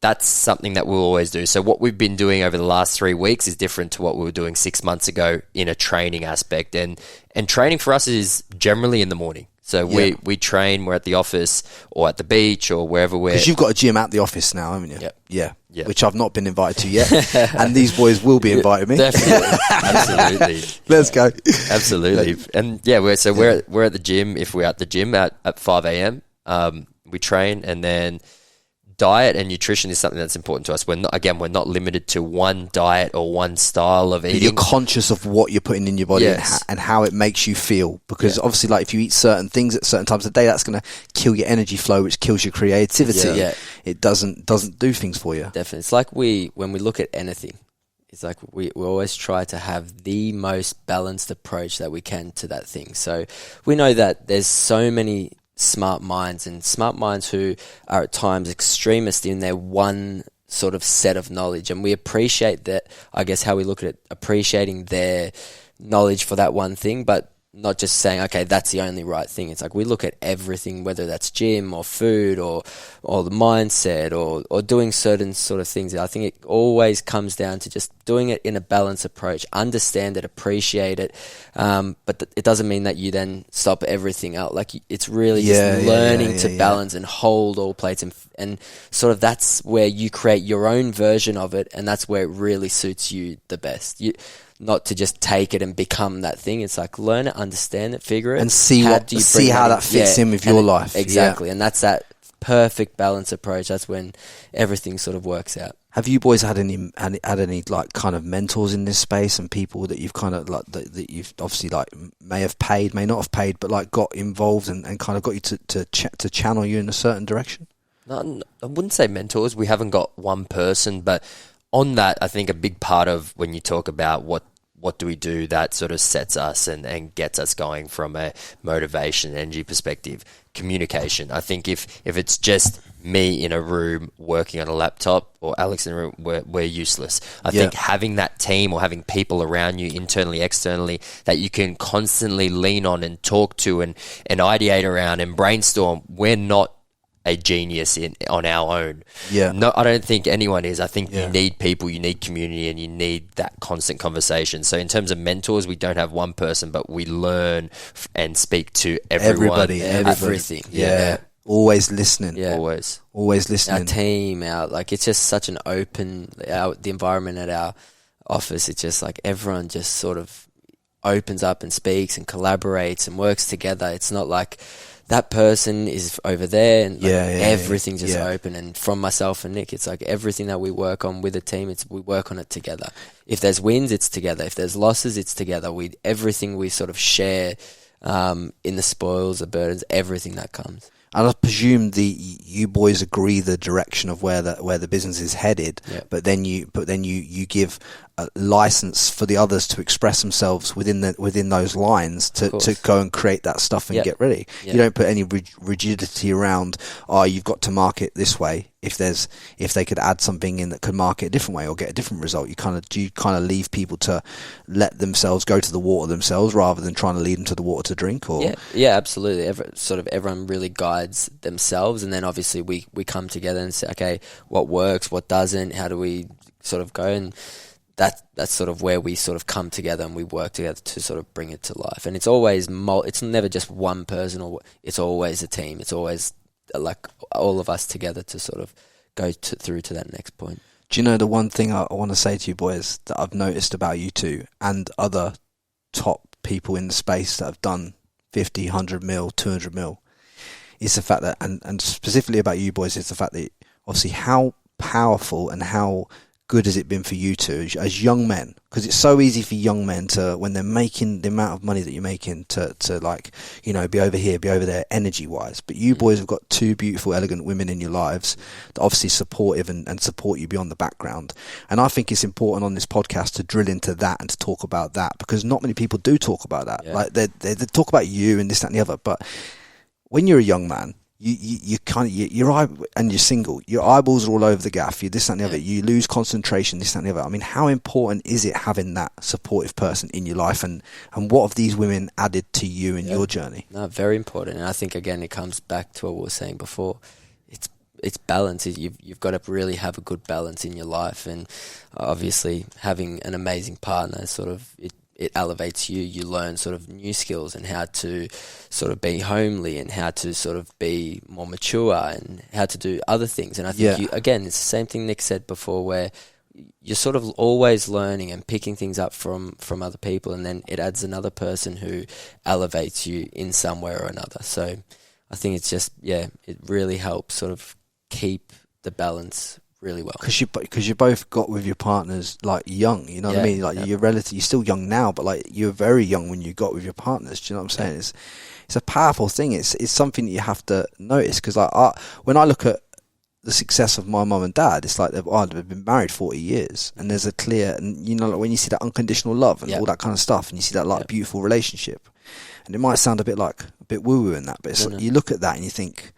that's something that we'll always do. So what we've been doing over the last 3 weeks is different to what we were doing 6 months ago in a training aspect. And training for us is generally in the morning. So we train, we're at the office or at the beach or wherever we're... Because you've got a gym at the office now, haven't you? Yep. Yeah. Which I've not been invited to yet. And these boys will be inviting me. Definitely. Absolutely. Let's go. Absolutely. And we're at the gym. If we're at the gym at 5 a.m., we train, and then diet and nutrition is something that's important to us. We're not limited to one diet or one style of eating. You're conscious of what you're putting in your body, yes, and how it makes you feel. Because obviously, like, if you eat certain things at certain times of the day, that's going to kill your energy flow, which kills your creativity. Yeah. It doesn't do things for you. Definitely. It's like when we look at anything, it's like we always try to have the most balanced approach that we can to that thing. So we know that there's so many smart minds who are at times extremist in their one sort of set of knowledge, and we appreciate that. I guess how we look at it, appreciating their knowledge for that one thing, but not just saying, okay, that's the only right thing. It's like we look at everything, whether that's gym or food or the mindset or doing certain sort of things. I think it always comes down to just doing it in a balanced approach, understand it, appreciate it. But it doesn't mean that you then stop everything out. Like it's really just learning to balance and hold all plates and sort of that's where you create your own version of it. And that's where it really suits you the best. Not to just take it and become that thing. It's like learn it, understand it, figure it, and see how that fits in with your life. Exactly, and that's that perfect balance approach. That's when everything sort of works out. Have you boys had any like kind of mentors in this space and people that you've kind of like that you've obviously like may have paid, may not have paid, but like got involved and kind of got you to channel you in a certain direction? No, I wouldn't say mentors. We haven't got one person, but on that, I think a big part of when you talk about what do we do that sort of sets us and gets us going from a motivation, energy perspective, communication. I think if it's just me in a room working on a laptop or Alex in a room, we're useless. I think having that team or having people around you internally, externally, that you can constantly lean on and talk to and ideate around and brainstorm, we're not a genius on our own. Yeah. No, I don't think anyone is. I think you need people, you need community, and you need that constant conversation. So in terms of mentors, we don't have one person, but we learn and speak to everyone. Everybody. Everything. Yeah. Always listening. Yeah. Always listening. Our team, like it's just such an open, the environment at our office, it's just like everyone just sort of opens up and speaks and collaborates and works together. It's not like that person is over there and everything's just open. And from myself and Nik, it's like everything that we work on with a team, we work on it together. If there's wins, it's together. If there's losses, it's together. Everything we sort of share in the spoils, the burdens, everything that comes. And I presume you boys agree the direction of where the business is headed, but then you give a license for the others to express themselves within those lines to go and create that stuff and get ready. You don't put any rigidity around, you've got to market this way. If they could add something in that could market a different way or get a different result, you kind of leave people to let themselves go to the water themselves rather than trying to lead them to the water to drink. Or absolutely. Everyone really guides themselves, and then obviously we come together and say, okay, what works, what doesn't, how do we sort of go, and that's sort of where we sort of come together and we work together to sort of bring it to life. And it's always it's never just one person, or it's always a team. It's always like all of us together to sort of go through to that next point. Do you know the one thing I want to say to you boys that I've noticed about you two and other top people in the space that have done 50, 100 mil, 200 mil is the fact that, and specifically about you boys, is the fact that obviously how powerful and how good has it been for you two as young men? Because it's so easy for young men to, when they're making the amount of money that you're making, to like, you know, be over here, be over there, energy wise. But you boys have got two beautiful, elegant women in your lives that are obviously supportive and support you beyond the background. And I think it's important on this podcast to drill into that and to talk about that, because not many people do talk about that. Like they talk about you and this, that, and the other. But when you're a young man, you kind of your eye, and you're single, your eyeballs are all over the gaff, you this, that, and the other, you lose concentration, this, that, and the other. I mean, how important is it having that supportive person in your life, and what have these women added to you in your journey? No, very important. And I think again it comes back to what we were saying before. It's balance. You've got to really have a good balance in your life, and obviously having an amazing partner sort of it elevates you. You learn sort of new skills and how to sort of be homely and how to sort of be more mature and how to do other things. And I think again, it's the same thing Nik said before, where you're sort of always learning and picking things up from other people, and then it adds another person who elevates you in some way or another. So I think it's just, it really helps sort of keep the balance really well. Because you both got with your partners like young, you know what I mean? Like you're still young now, but like you were very young when you got with your partners. Do you know what I'm saying? It's a powerful thing. It's something that you have to notice, because when I look at the success of my mum and dad, it's like they've been married 40 years, and there's a clear, and you know, like when you see that unconditional love and all that kind of stuff, and you see that like beautiful relationship, and it might sound a bit woo woo in that, but it's you look at that and you think,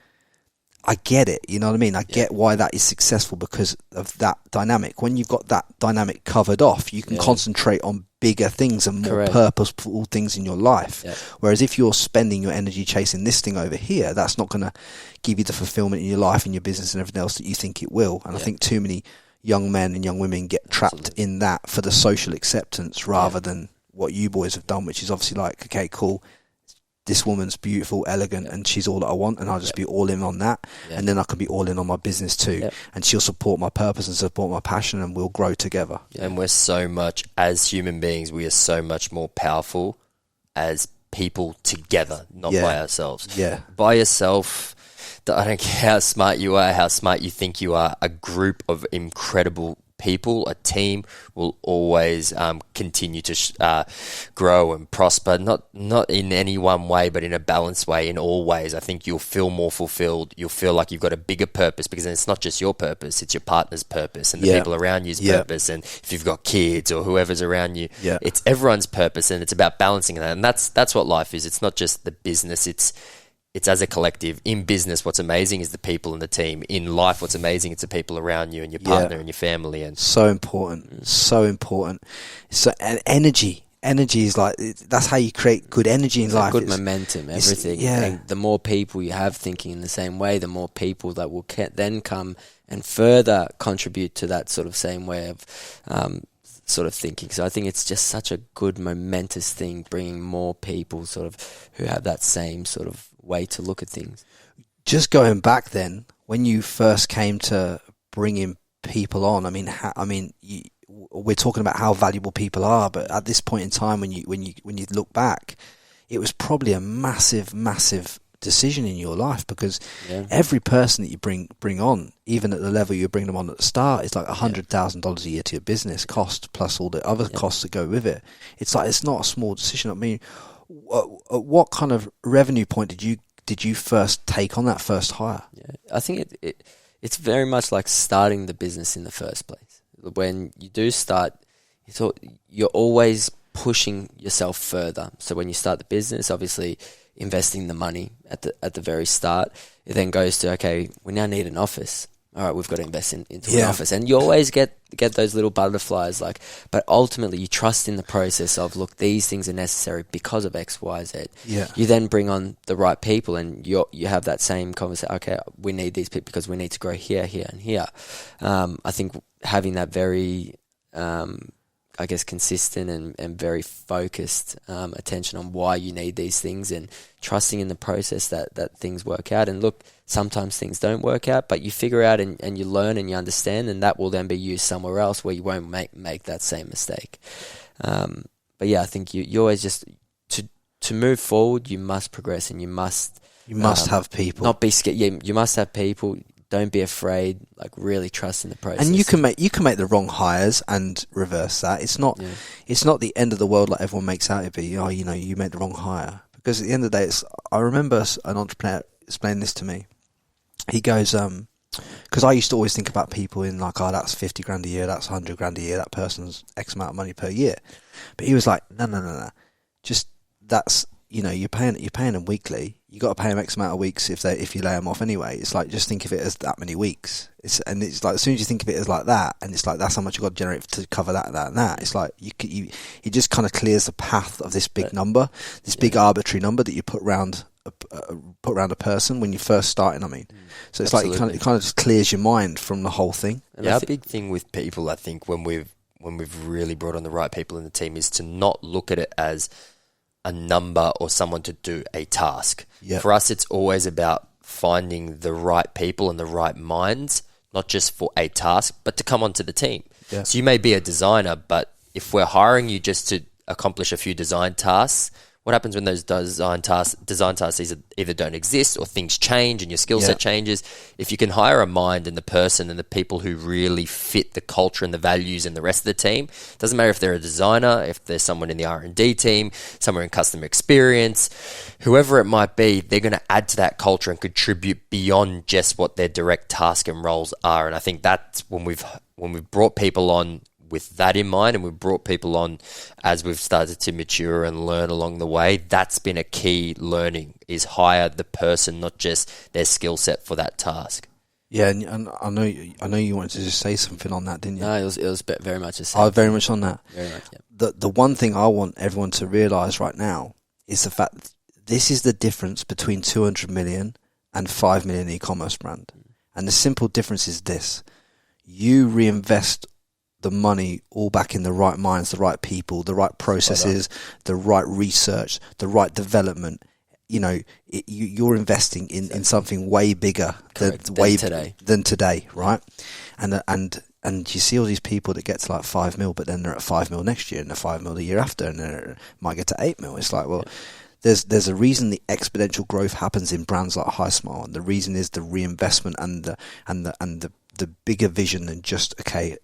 I get it. You know what I mean? I get why that is successful because of that dynamic. When you've got that dynamic covered off, you can concentrate on bigger things and more purposeful things in your life. Yeah. Whereas if you're spending your energy chasing this thing over here, that's not going to give you the fulfillment in your life and your business and everything else that you think it will. And I think too many young men and young women get trapped in that for the social acceptance rather than what you boys have done, which is obviously like, okay, cool, this woman's beautiful, elegant, and she's all that I want, and I'll just be all in on that, and then I can be all in on my business too, and she'll support my purpose and support my passion, and we'll grow together. And we're so much, as human beings, we are so much more powerful as people together, not by ourselves. Yeah. By yourself, I don't care how smart you are, how smart you think you are, a group of incredible people, a team will always continue to grow and prosper, not in any one way, but in a balanced way, in all ways. I think you'll feel more fulfilled. You'll feel like you've got a bigger purpose, because then it's not just your purpose, it's your partner's purpose and the people around you's purpose. And if you've got kids or whoever's around you, it's everyone's purpose, and it's about balancing that. And that's what life is. It's not just the business, it's as a collective. In business, what's amazing is the people and the team. In life, what's amazing is the people around you and your partner and your family. And so important, so important. So, and energy is like, that's how you create good energy in life. Good momentum, everything. And the more people you have thinking in the same way, the more people that will then come and further contribute to that sort of same way of sort of thinking. So I think it's just such a good momentous thing, bringing more people sort of who have that same sort of way to look at things. Just going back then, when you first came to bringing people on, we're talking about how valuable people are, but at this point in time, when you look back, it was probably a massive decision in your life, because every person that you bring on, even at the level you bring them on at the start, is like $100,000 a year to your business cost, plus all the other costs that go with it. It's like, it's not a small decision. I mean, at what kind of revenue point did you first take on that first hire? I think it's very much like starting the business in the first place. When you do start, you're always pushing yourself further. So when you start the business, obviously investing the money at the very start, it then goes to, okay, we now need an office. All right, we've got to invest into an office. And you always get those little butterflies, but ultimately you trust in the process of, look, these things are necessary because of X, Y, Z. Yeah. You then bring on the right people, and you have that same conversation. Okay, we need these people because we need to grow here, here, and here. I think having that very, consistent and very focused attention on why you need these things, and trusting in the process that things work out. And look, sometimes things don't work out, but you figure out and you learn and you understand, and that will then be used somewhere else where you won't make that same mistake. But yeah, I think you always just, to move forward, you must progress, and you must have people. Not be scared. Yeah, you must have people. Don't be afraid. Like, really trust in the process. And you can make the wrong hires and reverse that. It's not the end of the world like everyone makes out to be. You made the wrong hire, because at the end of the day, I remember an entrepreneur explaining this to me. He goes, because I used to always think about people in like, oh, that's 50 grand a year, that's 100 grand a year, that person's X amount of money per year. But he was like, no, just that's, you're paying them weekly. You got to pay them X amount of weeks if you lay them off anyway. It's like, just think of it as that many weeks. It's like, as soon as you think of it as like that, and it's like, that's how much you got to generate to cover that and that. It's like it just kind of clears the path of this big number, this big arbitrary number that you put around a person when you're first starting. So it's Absolutely. Like it kind of just clears your mind from the whole thing. And our big thing with people, I think, when we've really brought on the right people in the team, is to not look at it as a number or someone to do a task. Yep. For us, it's always about finding the right people and the right minds, not just for a task, but to come onto the team. Yeah. So you may be a designer, but if we're hiring you just to accomplish a few design tasks, what happens when those design tasks either don't exist or things change and your skill set changes? If you can hire a mind and the person and the people who really fit the culture and the values and the rest of the team, doesn't matter if they're a designer, if there's someone in the R&D team, somewhere in customer experience, whoever it might be, they're going to add to that culture and contribute beyond just what their direct task and roles are. And I think that's when we've brought people on with that in mind, and we've brought people on as we've started to mature and learn along the way. That's been a key learning, is hire the person, not just their skill set for that task. Yeah, and I know you wanted to just say something on that, didn't you? No, it was very much the same. Oh, very much on that. Very much, yeah. The one thing I want everyone to realise right now is the fact that this is the difference between 200 million and 5 million e-commerce brand. And the simple difference is this: you reinvest the money all back in the right minds, the right people, the right processes, the right research, the right development. You know, you're investing in something way bigger than today, right? And you see all these people that get to like 5 mil, but then they're at 5 mil next year, and they're 5 mil the year after, and they might get to 8 mil. It's like, well, there's a reason the exponential growth happens in brands like HiSmile, and the reason is the reinvestment and the bigger vision than just, okay,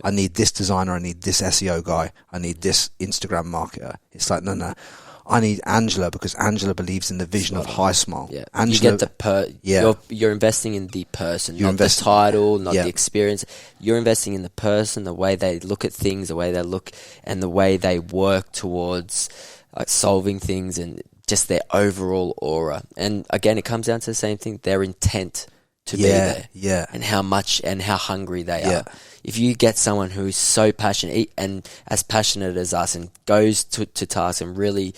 I need this designer, I need this SEO guy, I need this Instagram marketer. It's like, no, I need Angela, because Angela believes in the vision of HiSmile. Yeah, Angela, you get you're investing in the person, not the title, not the experience. You're investing in the person, the way they look at things, the way they look, and the way they work towards solving things, and just their overall aura. And again, it comes down to the same thing: their intent to be there, and how much and how hungry they are. If you get someone who's so passionate and as passionate as us, and goes to task and really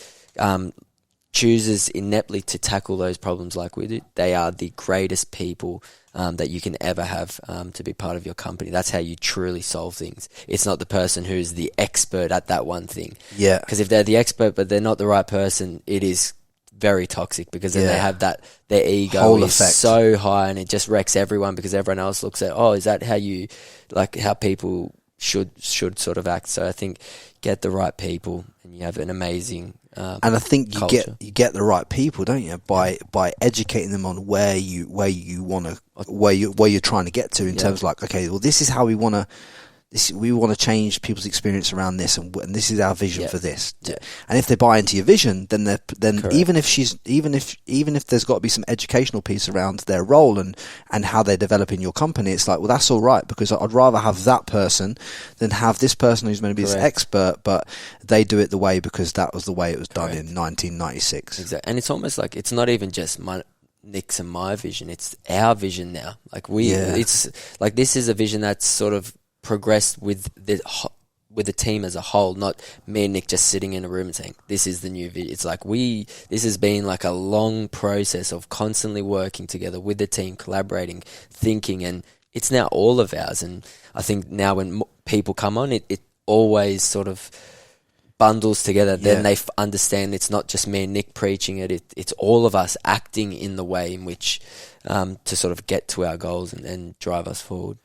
chooses ineptly to tackle those problems like we do, they are the greatest people that you can ever have to be part of your company. That's how you truly solve things. It's not the person who's the expert at that one thing. Yeah. Because if they're the expert but they're not the right person, it is very toxic, because then they have that, their ego whole is effect so high, and it just wrecks everyone, because everyone else looks at, oh, is that how you, like, how people should sort of act. So I think get the right people, and you have an amazing and I think you get the right people, don't you, by educating them on where you're trying to get to in terms of, like, okay, well, this is how we want to change people's experience around this, and this is our vision for this. And if they buy into your vision, then even if there's got to be some educational piece around their role and how they develop in your company, it's like, well, that's all right, because I'd rather have that person than have this person who's going to be this expert, but they do it the way because that was the way it was done in 1996. Exactly. And it's almost like, it's not even just Nik's and my vision, it's our vision now. Like it's like, this is a vision that's sort of progressed with the team as a whole, not me and Nik just sitting in a room and saying, this is the new video. It's like, this has been like a long process of constantly working together with the team, collaborating, thinking, and it's now all of ours. And I think now when people come on, it always sort of bundles together. Then they understand it's not just me and Nik preaching it. It's all of us acting in the way in which to sort of get to our goals and drive us forward.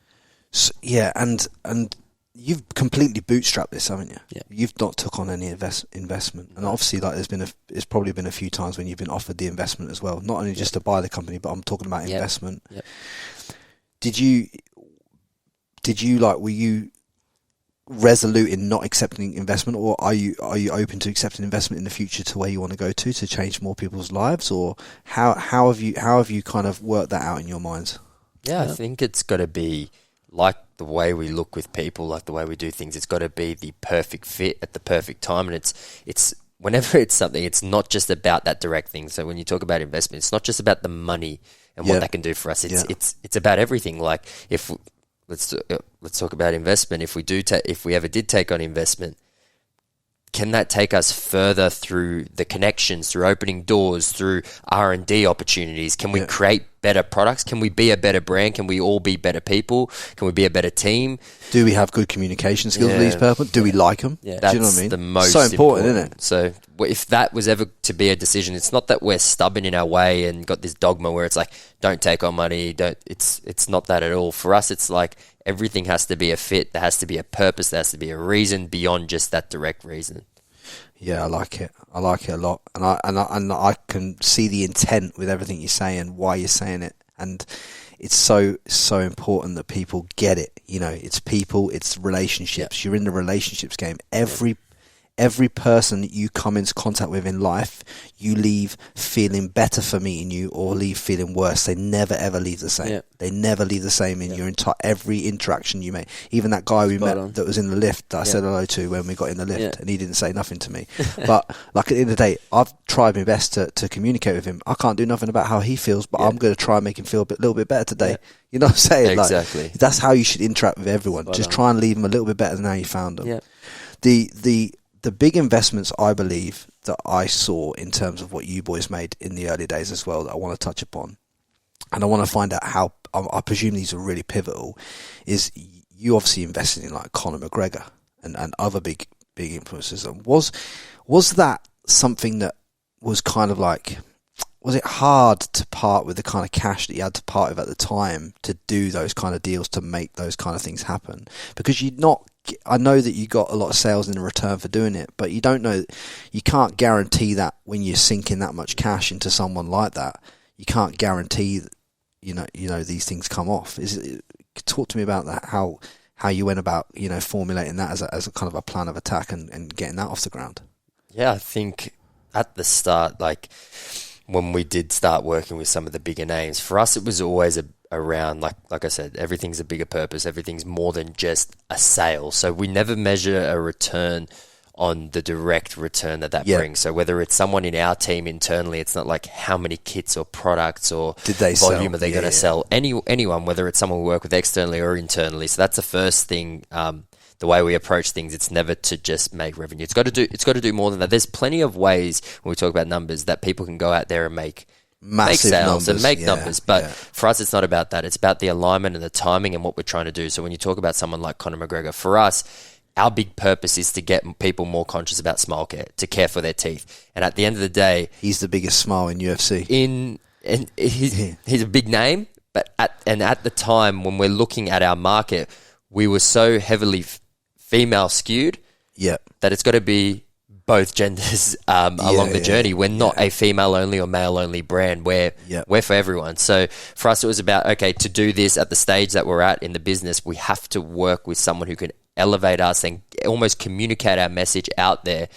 So, and you've completely bootstrapped this, haven't you? Yeah. You've not took on any investment, and obviously, like, there's probably been a few times when you've been offered the investment as well, not only just to buy the company, but I'm talking about investment. Yep. Did you were you resolute in not accepting investment, or are you open to accepting investment in the future to where you want to go to change more people's lives, or how have you kind of worked that out in your minds? I think it's got to be like the way we look with people, like the way we do things. It's got to be the perfect fit at the perfect time, and it's whenever it's something, it's not just about that direct thing. So when you talk about investment, it's not just about the money and what that can do for us. It's about everything. Like, if let's talk about investment. If we ever did take on investment, can that take us further through the connections, through opening doors, through R&D opportunities? Can we create better products? Can we be a better brand? Can we all be better people? Can we be a better team? Do we have good communication skills with these people? Do we like them? Yeah. Do you know what I mean? The most so important, isn't it? So if that was ever to be a decision, it's not that we're stubborn in our way and got this dogma where it's like, don't take on money. It's not that at all. For us, it's like, everything has to be a fit. There has to be a purpose. There has to be a reason beyond just that direct reason. Yeah, I like it. I like it a lot, and I can see the intent with everything you say and why you're saying it, and it's so important that people get it. You know, it's people, it's relationships. You're in the relationships game. every person that you come into contact with in life, you leave feeling better for meeting you or leave feeling worse. They never ever leave the same. Yeah. They never leave the same in your entire every interaction you make. Even that guy we met that was in the lift that I said hello to when we got in the lift, and he didn't say nothing to me. But like at the end of the day, I've tried my best to communicate with him. I can't do nothing about how he feels, but I'm going to try and make him feel a little bit better today. You know what I'm saying? Exactly. Like, that's how you should interact with everyone. Just try and leave them a little bit better than how you found them. The big investments I believe that I saw in terms of what you boys made in the early days as well that I want to touch upon, and I want to find out how, I presume these are really pivotal, is you obviously invested in like Conor McGregor and other big influencers. And was that something that was kind of like, was it hard to part with the kind of cash that you had to part with at the time to do those kind of deals, to make those kind of things happen? Because I know that you got a lot of sales in return for doing it, but you don't know, you can't guarantee that when you're sinking that much cash into someone like that, you can't guarantee that, you know these things come off. Talk to me about that, how you went about, formulating that as a kind of a plan of attack and getting that off the ground. Yeah, I think at the start, like when we did start working with some of the bigger names, for us it was always around, like I said, everything's a bigger purpose, everything's more than just a sale. So we never measure a return on the direct return that brings. So whether it's someone in our team internally, it's not like how many kits or products or volume are they going to sell. Anyone, whether it's someone we work with externally or internally. So that's the first thing. The way we approach things, it's never to just make revenue. It's got to do more than that. There's plenty of ways when we talk about numbers that people can go out there and make sales and make numbers. But for us, it's not about that. It's about the alignment and the timing and what we're trying to do. So when you talk about someone like Conor McGregor, for us, our big purpose is to get people more conscious about smile care, to care for their teeth. And at the end of the day, he's the biggest smile in UFC. He's a big name, but at the time when we're looking at our market, we were so heavily female skewed that it's got to be both genders along the journey. We're not a female only or male only brand. We're for everyone. So for us, it was about, okay, to do this at the stage that we're at in the business, we have to work with someone who can elevate us and almost communicate our message out there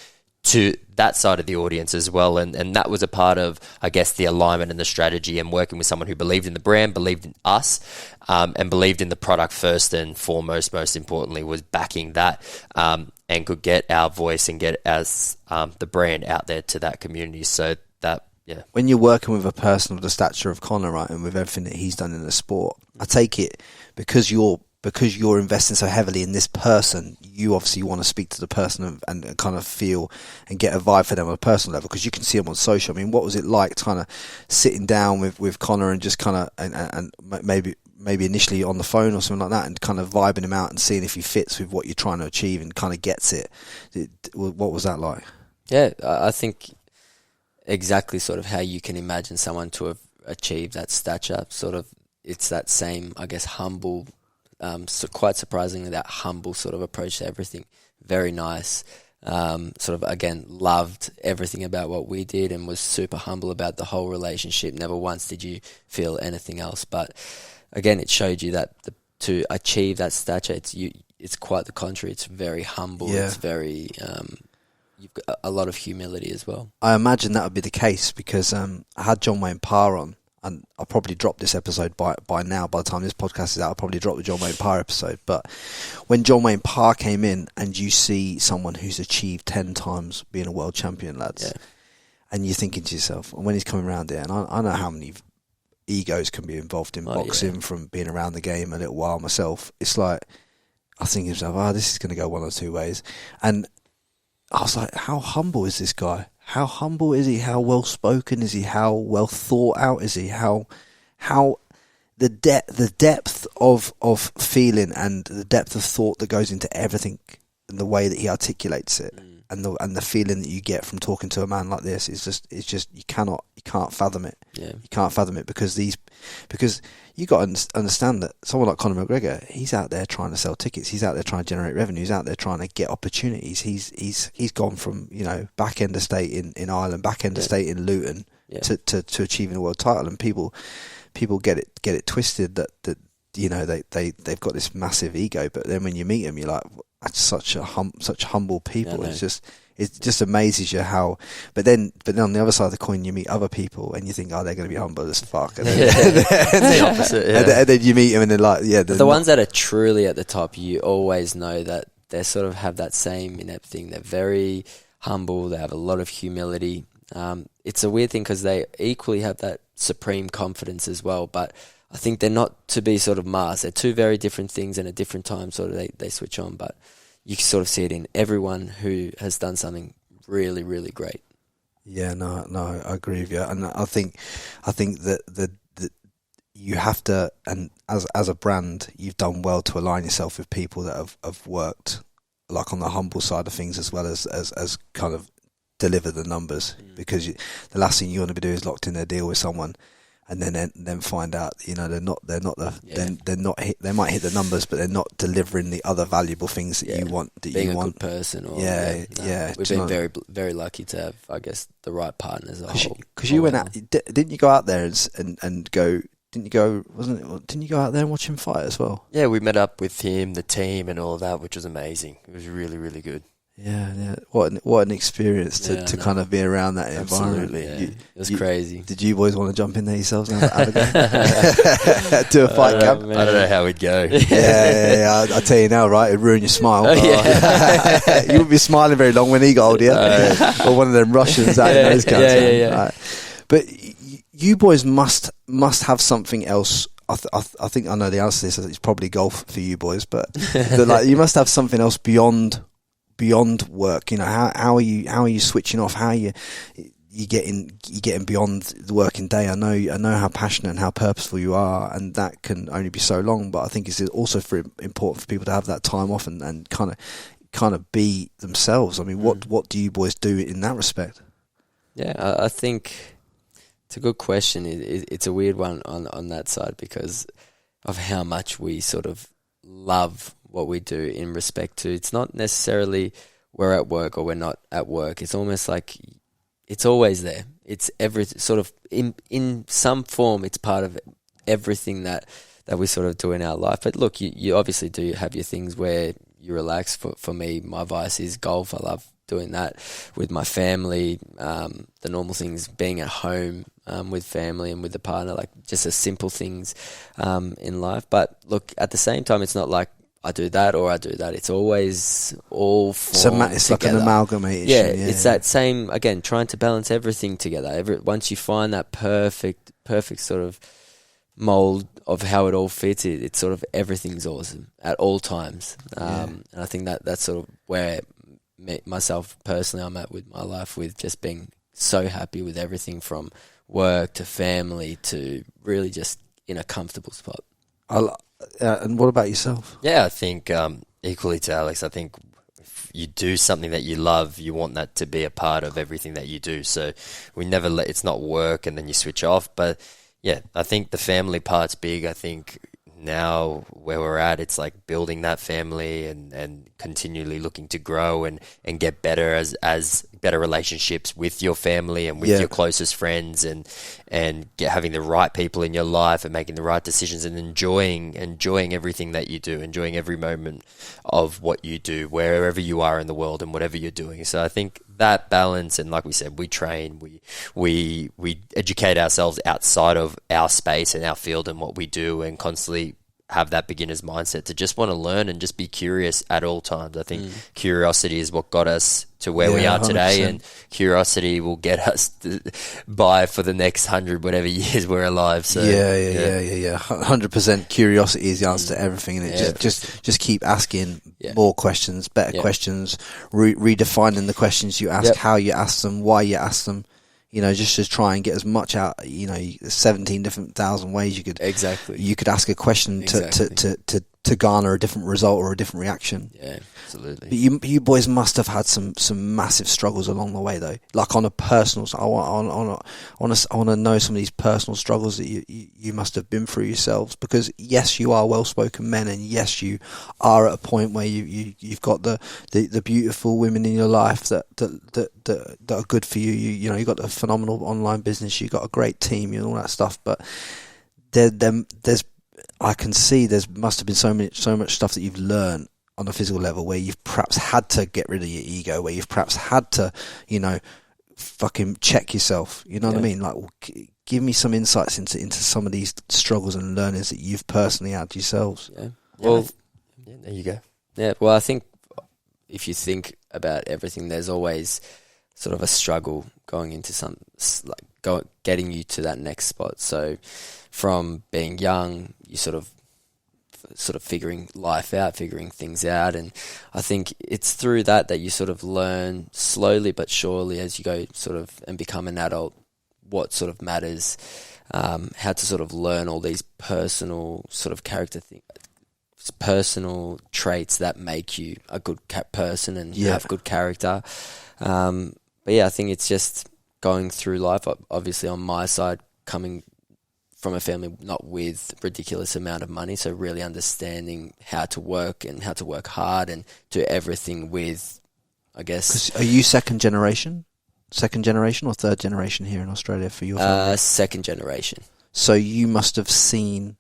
to that side of the audience as well. And that was a part of, I guess, the alignment and the strategy, and working with someone who believed in the brand, believed in us, and believed in the product first and foremost, most importantly, was backing that, and could get our voice and get as the brand out there to that community. So that, when you're working with a person of the stature of Conor, right, and with everything that he's done in the sport, I take it because you're investing so heavily in this person, you obviously want to speak to the person and kind of feel and get a vibe for them on a personal level, because you can see them on social. I mean, what was it like kind of sitting down with Conor and just kind of and maybe initially on the phone or something like that, and kind of vibing him out and seeing if he fits with what you're trying to achieve and kind of gets it? What was that like? Yeah, I think exactly sort of how you can imagine someone to have achieved that stature. Sort of, it's that same, I guess, humble, so quite surprisingly, that humble sort of approach to everything. Very nice. Sort of, again, loved everything about what we did and was super humble about the whole relationship. Never once did you feel anything else. But again, it showed you that to achieve that stature, it's quite the contrary. It's very humble. Yeah. It's very, you've got a lot of humility as well. I imagine that would be the case because I had John Wayne Parr on, and I'll probably drop this episode by now. By the time this podcast is out, I'll probably drop the John Wayne Parr episode. But when John Wayne Parr came in and you see someone who's achieved 10 times being a world champion, lads, and you're thinking to yourself, and when he's coming around there, and I know how many egos can be involved in boxing from being around the game a little while myself. It's like, I think to myself, this is going to go one or two ways. And I was like, how humble is this guy? How humble is he? How well spoken is he? How well thought out is he? How the depth of feeling and the depth of thought that goes into everything, and the way that he articulates it, and the feeling that you get from talking to a man like this is just you can't fathom it. Yeah. You can't fathom it because you got to understand that someone like Conor McGregor, he's out there trying to sell tickets, he's out there trying to generate revenue, he's out there trying to get opportunities. He's gone from back end estate in Ireland, back end estate in Luton to achieving a world title, and people get it twisted that you know, they've got this massive ego, but then when you meet them, you're like, that's such humble people. Yeah, It just amazes you how. But then on the other side of the coin, you meet other people and you think, oh, they're going to be humble as fuck. And then, It's the opposite. Yeah. and then you meet them and they're like, yeah. The ones that are truly at the top, you always know that they sort of have that same inept thing. They're very humble. They have a lot of humility. It's a weird thing because they equally have that supreme confidence as well. But I think they're not to be sort of masked. They're two very different things, and at different times sort of they switch on. But you sort of see it in everyone who has done something really, really great. Yeah, no, I agree with you, and I think that the you have to, and as a brand, you've done well to align yourself with people that have worked like on the humble side of things as well as kind of deliver the numbers, because the last thing you want to be doing is locked in a deal with someone and then find out, you know, they might hit the numbers, but they're not delivering the other valuable things that you want. Being a good person. Or, we've been very, very lucky to have, I guess, the right partners. Because you went out, didn't you go out there and go? Didn't you go? Didn't you go out there and watch him fight as well? Yeah, we met up with him, the team, and all of that, which was amazing. It was really, really good. Yeah. What an experience to kind of be around that environment. Yeah. It was crazy. Did you boys want to jump in there yourselves and have a go? Do a fight camp? I don't know how we'd go. Yeah. I tell you now, right? It'd ruin your smile. You wouldn't be smiling very long when he got older, or one of them Russians out in those guys. Yeah. Right. But you boys must have something else. I think I know the answer to this. It's probably golf for you boys, but like you must have something else beyond work. You know, how are you switching off? How are you getting beyond the working day? I know how passionate and how purposeful you are, and that can only be so long. But I think it's also important for people to have that time off and kind of be themselves. I mean, what do you boys do in that respect? Yeah, I think it's a good question. It's a weird one on that side because of how much we sort of love what we do in respect to, it's not necessarily we're at work or we're not at work. It's almost like it's always there. It's every sort of in some form. It's part of everything that we sort of do in our life. But look, you obviously do have your things where you relax. For me, my vice is golf. I love doing that with my family. The normal things, being at home with family and with the partner, like just the simple things in life. But look, at the same time, it's not like I do that or I do that. It's always all formed it's together. like an amalgamation. Yeah, it's that same, again, trying to balance everything together. Once you find that perfect sort of mold of how it all fits, it's sort of everything's awesome at all times. And I think that's sort of where myself personally I'm at with my life, with just being so happy with everything from work to family to really just in a comfortable spot. And what about yourself? Yeah, I think equally to Alex, I think if you do something that you love, you want that to be a part of everything that you do. So we never it's not work and then you switch off. But yeah, I think the family part's big. I think now where we're at, it's like building that family and continually looking to grow and get better as better relationships with your family and with your closest friends and having the right people in your life and making the right decisions and enjoying everything that you do, enjoying every moment of what you do, wherever you are in the world and whatever you're doing. So I think that balance, and like we said, we train, we educate ourselves outside of our space and our field and what we do, and constantly have that beginner's mindset to just want to learn and just be curious at all times. I think curiosity is what got us to where we are today, 100%. And curiosity will get us by for the next 100 whatever years we're alive. So 100%. Curiosity is the answer to everything, and just keep asking more questions, better questions, redefining the questions you ask, how you ask them, why you ask them. You know, just to try and get as much out. You know, 17 different thousand ways you could ask a question to garner a different result or a different reaction. Yeah, absolutely. But you boys must have had some massive struggles along the way, though. Like on a personal, I want to know some of these personal struggles that you must have been through yourselves. Because yes, you are well-spoken men, and yes, you are at a point where you've got the beautiful women in your life that are good for you. You know, you've got a phenomenal online business, you've got a great team, and all that stuff. But there's I can see must have been so much stuff that you've learned on a physical level where you've perhaps had to get rid of your ego, where you've perhaps had to, fucking check yourself. You know what I mean? Like, give me some insights into some of these struggles and learnings that you've personally had yourselves. Yeah. Well, there you go. Yeah. Well, I think if you think about everything, there's always sort of a struggle going into getting you to that next spot. So from being young, you sort of figuring life out, figuring things out. And I think it's through that you sort of learn slowly but surely as you go sort of and become an adult, what sort of matters, how to sort of learn all these personal sort of character things, personal traits that make you a good person and have good character. But yeah, I think it's just going through life, obviously on my side, coming from a family not with ridiculous amount of money, so really understanding how to work and how to work hard and do everything with, I guess. 'Cause are you second generation or third generation here in Australia for your family? Second generation. So you must have seen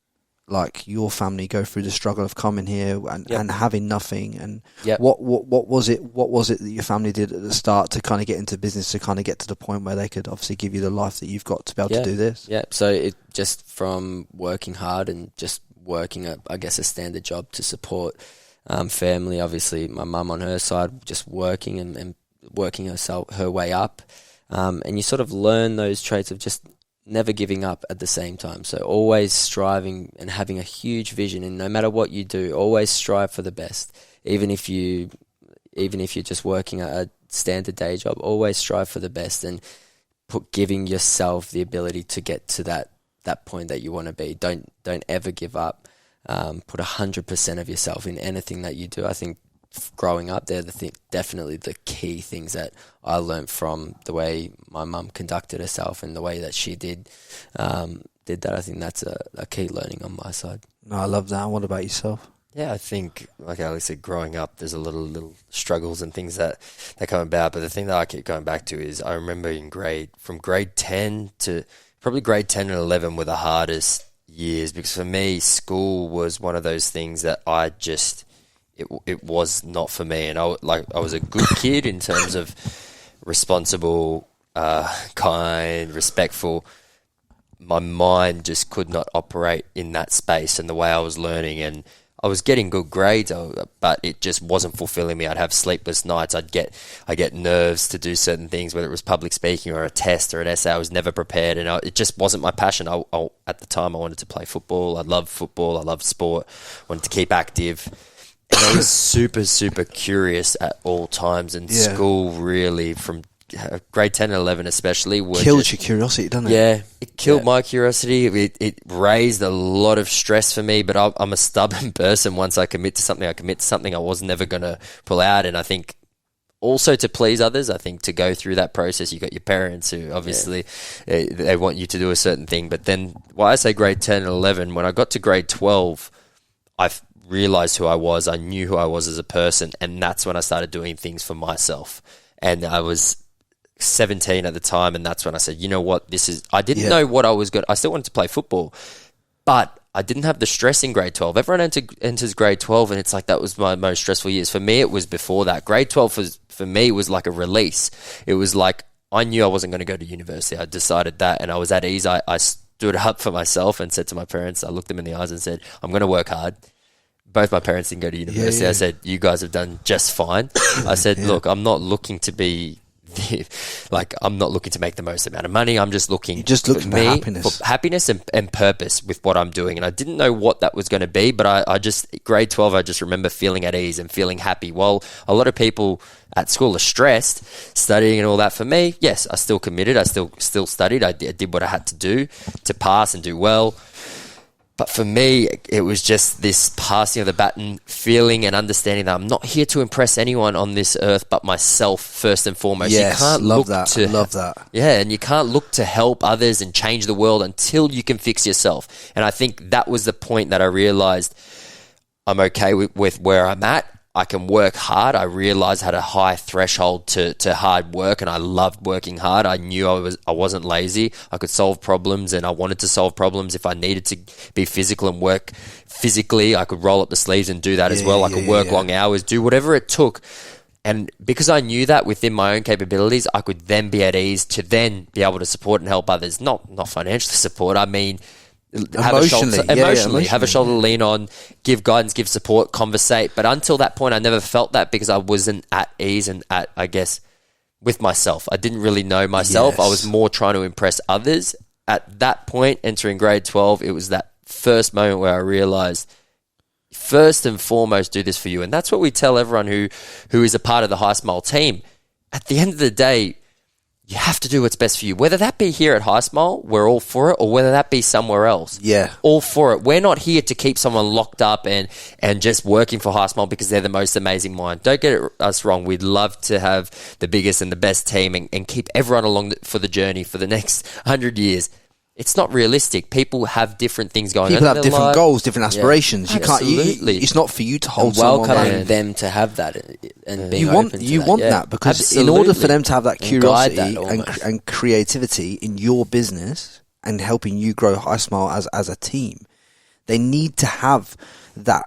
like your family go through the struggle of coming here and having nothing. And what was it that your family did at the start to kind of get into business, to kind of get to the point where they could obviously give you the life that you've got to be able to do this? Yeah. So it just from working hard and just working a standard job to support family. Obviously my mum on her side just working and working her way up. And you sort of learn those traits of just never giving up at the same time. So always striving and having a huge vision, and no matter what you do, always strive for the best. Even if you're just working a standard day job, always strive for the best and giving yourself the ability to get to that point that you want to be. Don't ever give up. Put 100% of yourself in anything that you do. I think growing up, they're definitely the key things that I learned from the way my mum conducted herself and the way that she did that. I think that's a key learning on my side. No, I love that. What about yourself? Yeah, I think, like Alex said, growing up, there's a little struggles and things that come about. But the thing that I keep going back to is I remember from grade 10 to probably grade 10 and 11 were the hardest years, because for me, school was one of those things that I just... It was not for me, and I was a good kid in terms of responsible, kind, respectful. My mind just could not operate in that space and the way I was learning, and I was getting good grades, but it just wasn't fulfilling me. I'd have sleepless nights. I'd get nerves to do certain things, whether it was public speaking or a test or an essay. I was never prepared, and it just wasn't my passion. At the time, I wanted to play football. I loved football. I loved sport. Wanted to keep active. And I was super, super curious at all times, and school really, from grade 10 and 11 especially, killed your curiosity, doesn't it? Yeah, it killed my curiosity. It raised a lot of stress for me, but I'm a stubborn person. Once I commit to something, I was never going to pull out. And I think also to please others, I think to go through that process, you got your parents who obviously they want you to do a certain thing. But then, why I say grade 10 and 11, when I got to grade 12, I've realized who I was. I knew who I was as a person, and that's when I started doing things for myself. And I was 17 at the time, and that's when I said, you know what, I didn't know what I was good. I still wanted to play football, but I didn't have the stress in grade 12. Everyone enters grade 12, and it's like that was my most stressful years. For me, it was before that. Grade 12 for me was like a release. It was like I knew I wasn't going to go to university. I decided that, and I was at ease. I stood up for myself and said to my parents, I looked them in the eyes and said, I'm going to work hard. Both my parents didn't go to university. Yeah. I said, you guys have done just fine. I said, look, I'm not looking to be I'm not looking to make the most amount of money. I'm just looking for happiness and purpose with what I'm doing. And I didn't know what that was going to be, but I just, grade 12, I just remember feeling at ease and feeling happy. While a lot of people at school are stressed, studying and all that, for me, yes, I still committed. I still studied. I did what I had to do to pass and do well. But for me, it was just this passing of the baton, feeling and understanding that I'm not here to impress anyone on this earth but myself first and foremost. Yes, I love that. Yeah, and you can't look to help others and change the world until you can fix yourself. And I think that was the point that I realized I'm okay with where I'm at. I can work hard. I realized I had a high threshold to hard work, and I loved working hard. I knew I wasn't lazy. I could solve problems, and I wanted to solve problems. If I needed to be physical and work physically, I could roll up the sleeves and do that as well. I could work long hours, do whatever it took. And because I knew that within my own capabilities, I could then be at ease to then be able to support and help others. Not financially support. I mean, emotionally, have a shoulder to lean on, give guidance, give support, conversate. But until that point, I never felt that because I wasn't at ease and at, I guess, with myself. I didn't really know myself. I was more trying to impress others. At that point, entering grade 12, it was that first moment where I realized, first and foremost, do this for you. And that's what we tell everyone who is a part of the HiSmile team. At the end of the day, you have to do what's best for you. Whether that be here at HiSmile, we're all for it, or whether that be somewhere else. Yeah. All for it. We're not here to keep someone locked up and just working for HiSmile because they're the most amazing mind. Don't get us wrong. We'd love to have the biggest and the best team and keep everyone along for the journey for the next 100 years. It's not realistic. People have different things going on. People have different goals, different aspirations. You can't. It's not for you to hold someone back. Welcoming them to have that, and being you want that because in order for them to have that curiosity and creativity in your business and helping you grow HiSmile as a team, they need to have that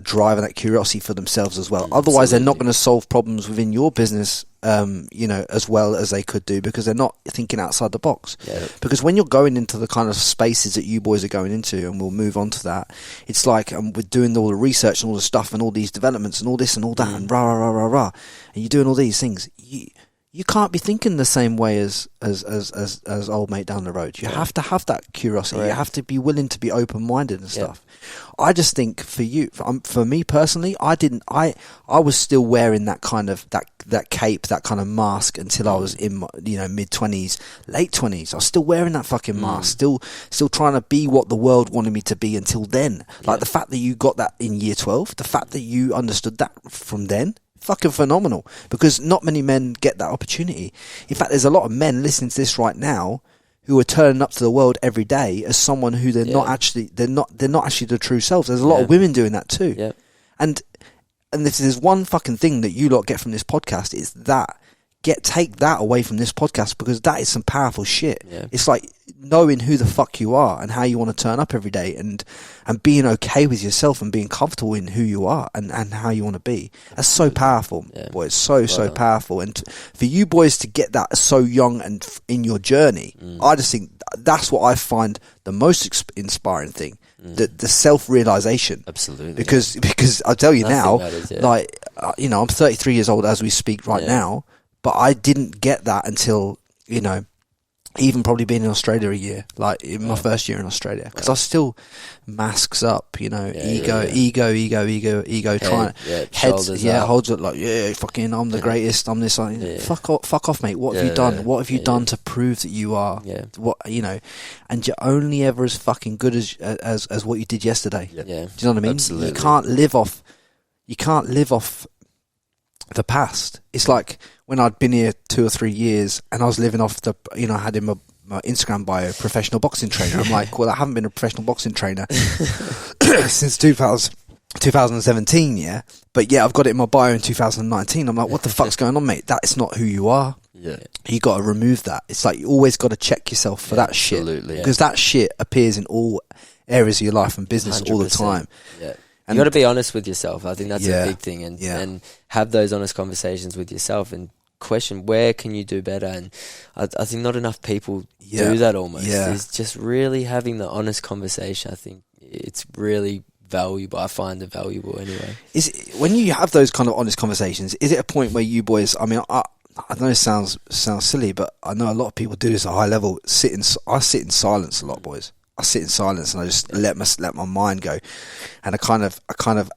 drive and that curiosity for themselves as well. Otherwise, they're not going to solve problems within your business, as well as they could do because they're not thinking outside the box. Yeah. Because when you're going into the kind of spaces that you boys are going into, and we'll move on to that, it's like we're doing all the research and all the stuff and all these developments and all this and all that and rah, and you're doing all these things. You can't be thinking the same way as old mate down the road. You have to have that curiosity. You have to be willing to be open-minded and stuff. I just think for me personally, I was still wearing that kind of that cape, that kind of mask until I was in my, mid-20s, late 20s. I was still wearing that fucking mask, still trying to be what the world wanted me to be until then. Like the fact that you got that in year 12, the fact that you understood that from then, fucking phenomenal, because not many men get that opportunity. In fact, there's a lot of men listening to this right now who are turning up to the world every day as someone who they're not actually the true selves. There's a lot of women doing that too. Yeah. And if there's one fucking thing that you lot get from this podcast, is that take that away from this podcast, because that is some powerful shit. Yeah. It's like knowing who the fuck you are and how you want to turn up every day, and being okay with yourself and being comfortable in who you are and how you want to be. That's so powerful, boys. So powerful. And for you boys to get that so young and in your journey, I just think that's what I find the most inspiring thing. The self-realization. Absolutely. Because I'll tell you now, I'm 33 years old as we speak right now, but I didn't get that until, even probably being in Australia a year, like in my first year in Australia, because I was still masks up, ego, trying heads, holds it like, fucking, I'm the greatest, I'm this, fuck off, mate. What have you done? What have you done to prove that you are? What, and you're only ever as fucking good as what you did yesterday. Do you know what I mean? Absolutely. You can't live off the past. It's like when I'd been here 2 or 3 years and I was living off I had in my Instagram bio, professional boxing trainer. I'm like, well, I haven't been a professional boxing trainer since 2017, but I've got it in my bio in 2019. I'm like, what the fuck's going on, mate? That's not who you are. You got to remove that. It's like you always got to check yourself for that shit, because that shit appears in all areas of your life and business 100%. All the time. You got to be honest with yourself. I think that's a big thing, and have those honest conversations with yourself and question where can you do better. And I think not enough people do that. Almost, is just really having the honest conversation. I think it's really valuable. I find it valuable anyway. When you have those kind of honest conversations, is it a point where you boys? I mean, I know it sounds silly, but I know a lot of people do this at a high level. I sit in silence a lot, boys. I sit in silence and I just let my mind go, and I kind of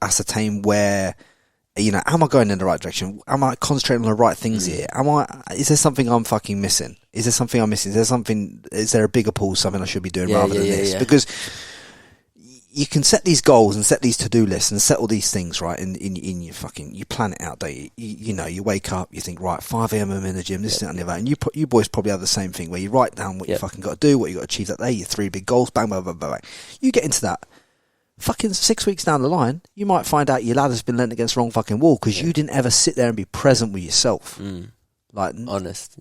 ascertain where, am I going in the right direction? Am I concentrating on the right things here? Is there something I'm fucking missing? Is there something I'm missing? Is there a bigger pool, something I should be doing rather than this? Because you can set these goals and set these to-do lists and set all these things, right, in your fucking, you plan it out, don't you? You wake up, you think, right, 5 a.m. I'm in the gym, this and that, and you boys probably have the same thing, where you write down what you fucking got to do, what you got to achieve that day, your 3 big goals, bang, bang, bang, bang, bang. You get into that. fucking 6 weeks down the line, you might find out your ladder's been lent against the wrong fucking wall because you didn't ever sit there and be present with yourself. Like honest,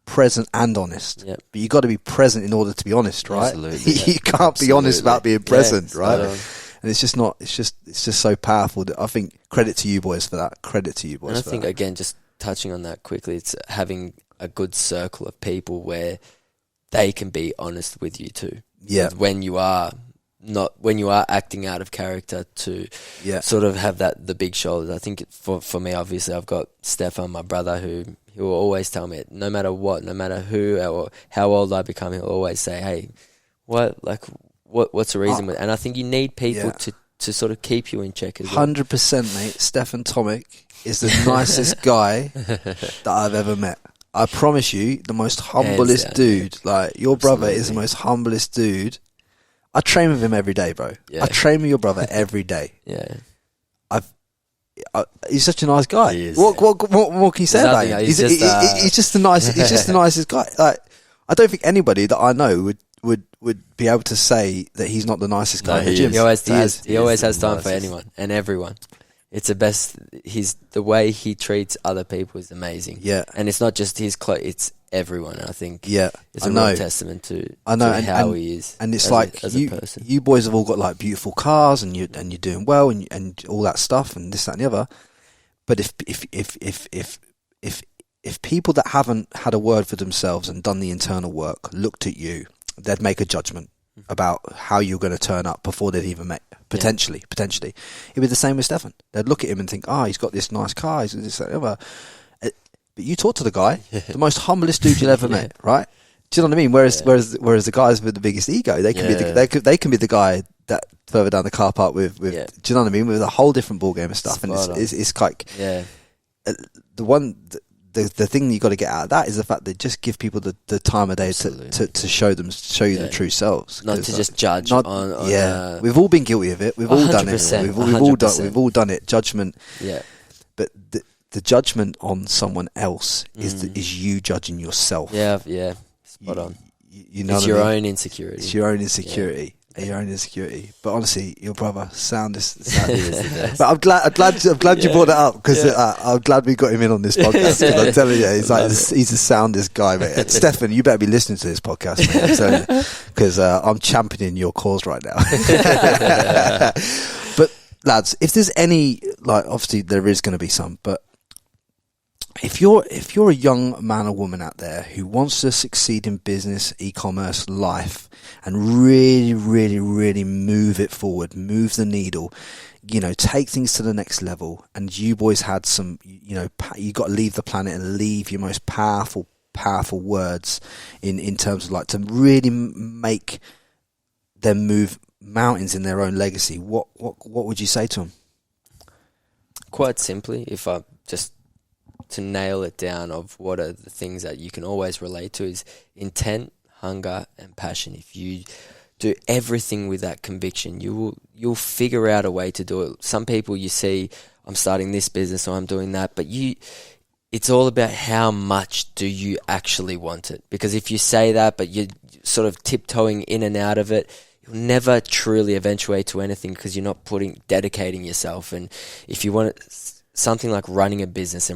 present and honest. Yep. But you got to be present in order to be honest, right? Absolutely. You can't be honest without being present, right? On. And it's just not. It's just so powerful. I think credit to you boys for that. Credit to you boys. And I for think that. again, just touching on that quickly, it's having a good circle of people where they can be honest with you too. Yeah. When you are acting out of character, to sort of have the big shoulders. I think for me, obviously, I've got Stefan, my brother, who will always tell me, no matter what, no matter who or how old I become, he'll always say, "Hey, what's the reason?" And I think you need people to sort of keep you in check as well. 100%, mate. Stefan Tomic is the nicest guy that I've ever met. I promise you, the most humblest dude. Like, your brother is the most humblest dude. I train with him every day, bro. Yeah. I train with your brother every day. Yeah. He's such a nice guy. He is, what more can you say about him? He's just the nicest. He's just the nicest guy. Like, I don't think anybody that I know would be able to say that he's not the nicest guy in the gym. He always has time for anyone and everyone. It's the best. The way he treats other people is amazing. Yeah, and it's not just his clothes; it's everyone. I think. Yeah, it's a real testament to how he is. And it's like a person. You boys have all got like beautiful cars, and you're doing well, and all that stuff, and this, that, and the other. But if people that haven't had a word for themselves and done the internal work looked at you, they'd make a judgment about how you're going to turn up before they'd even met. Potentially. It'd be the same with Stefan. They'd look at him and think, he's got this nice car, he's got this, that, whatever. But you talk to the guy, the most humblest dude you'll ever met, right? Do you know what I mean? Whereas the guys with the biggest ego, they can be the guy that further down the car park with do you know what I mean? With a whole different ball game of stuff. And it's like the thing you got to get out of that is the fact that just give people the time of day to show you the true selves, not to just judge. We've all been guilty of it. We've all done it. We've all done it. Judgment. Yeah, but the judgment on someone else is you judging yourself. Yeah, spot on. You know, it's your own insecurity. It's your own insecurity. Yeah. Your own insecurity, but honestly, your brother soundest. But I'm glad you brought that up, because I'm glad we got him in on this podcast. Because I'm telling you, he's the soundest guy, mate. And Stefan, you better be listening to this podcast, mate. I'm telling you, because I'm championing your cause right now. But lads, if there's any, like, obviously there is going to be some, but if you're a young man or woman out there who wants to succeed in business, e-commerce, life, and really, really, really move it forward, move the needle, take things to the next level, and you boys had some, you got to leave the planet and leave your most powerful words in terms of, like, to really make them move mountains in their own legacy. What would you say to them? Quite simply, if I just to nail it down, of what are the things that you can always relate to, is intent, hunger, and passion. If you do everything with that conviction, you'll figure out a way to do it. Some people you see, I'm starting this business or I'm doing that, but it's all about how much do you actually want it. Because if you say that, but you're sort of tiptoeing in and out of it, you'll never truly eventuate to anything, because you're not dedicating yourself. And if you want it, something like running a business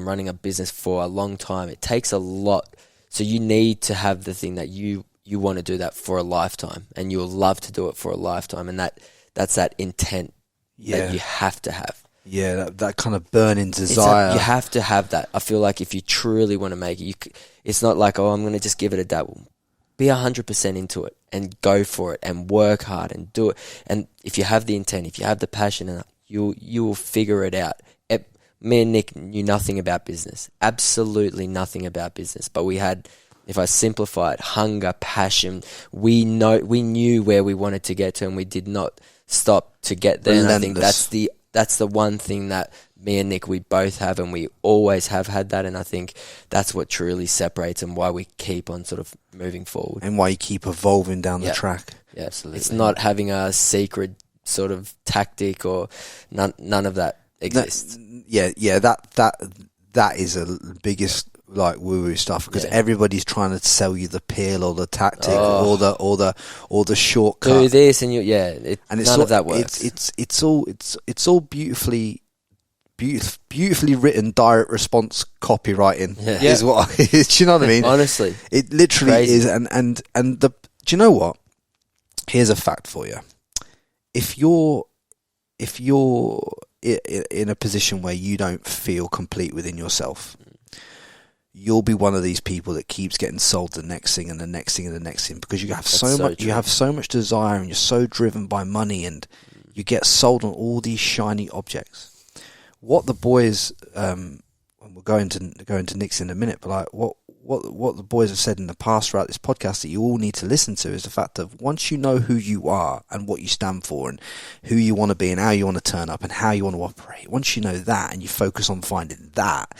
for a long time, it takes a lot. So you need to have the thing that you want to do that for a lifetime, and you'll love to do it for a lifetime. And that's that intent that you have to have. Yeah, that kind of burning desire. You have to have that. I feel like if you truly want to make it, it's not like, I'm going to just give it a dabble. Be 100% into it and go for it and work hard and do it. And if you have the intent, if you have the passion, you will figure it out. Me and Nick knew nothing about business, absolutely nothing about business. But we had, if I simplify it, hunger, passion. We knew where we wanted to get to, and we did not stop to get there. And I think that's the one thing that me and Nick, we both have, and we always have had that. And I think that's what truly separates, and why we keep on sort of moving forward, and why you keep evolving down the track. Yeah, absolutely. It's not having a secret sort of tactic, or none of that exists. That is the biggest like woo stuff because everybody's trying to sell you the pill or the tactic or the shortcut. Do this and none of that works. It's all beautifully written direct response copywriting is what do you know what I mean? Honestly, it literally is. And do you know what? Here's a fact for you. If you're in a position where you don't feel complete within yourself, you'll be one of these people that keeps getting sold the next thing and the next thing and the next thing because you have you have so much desire and you're so driven by money and you get sold on all these shiny objects. What the boys, and we'll go into Nik's in a minute, but like what the boys have said in the past throughout this podcast that you all need to listen to is the fact that once you know who you are and what you stand for and who you want to be and how you want to turn up and how you want to operate, once you know that and you focus on finding that,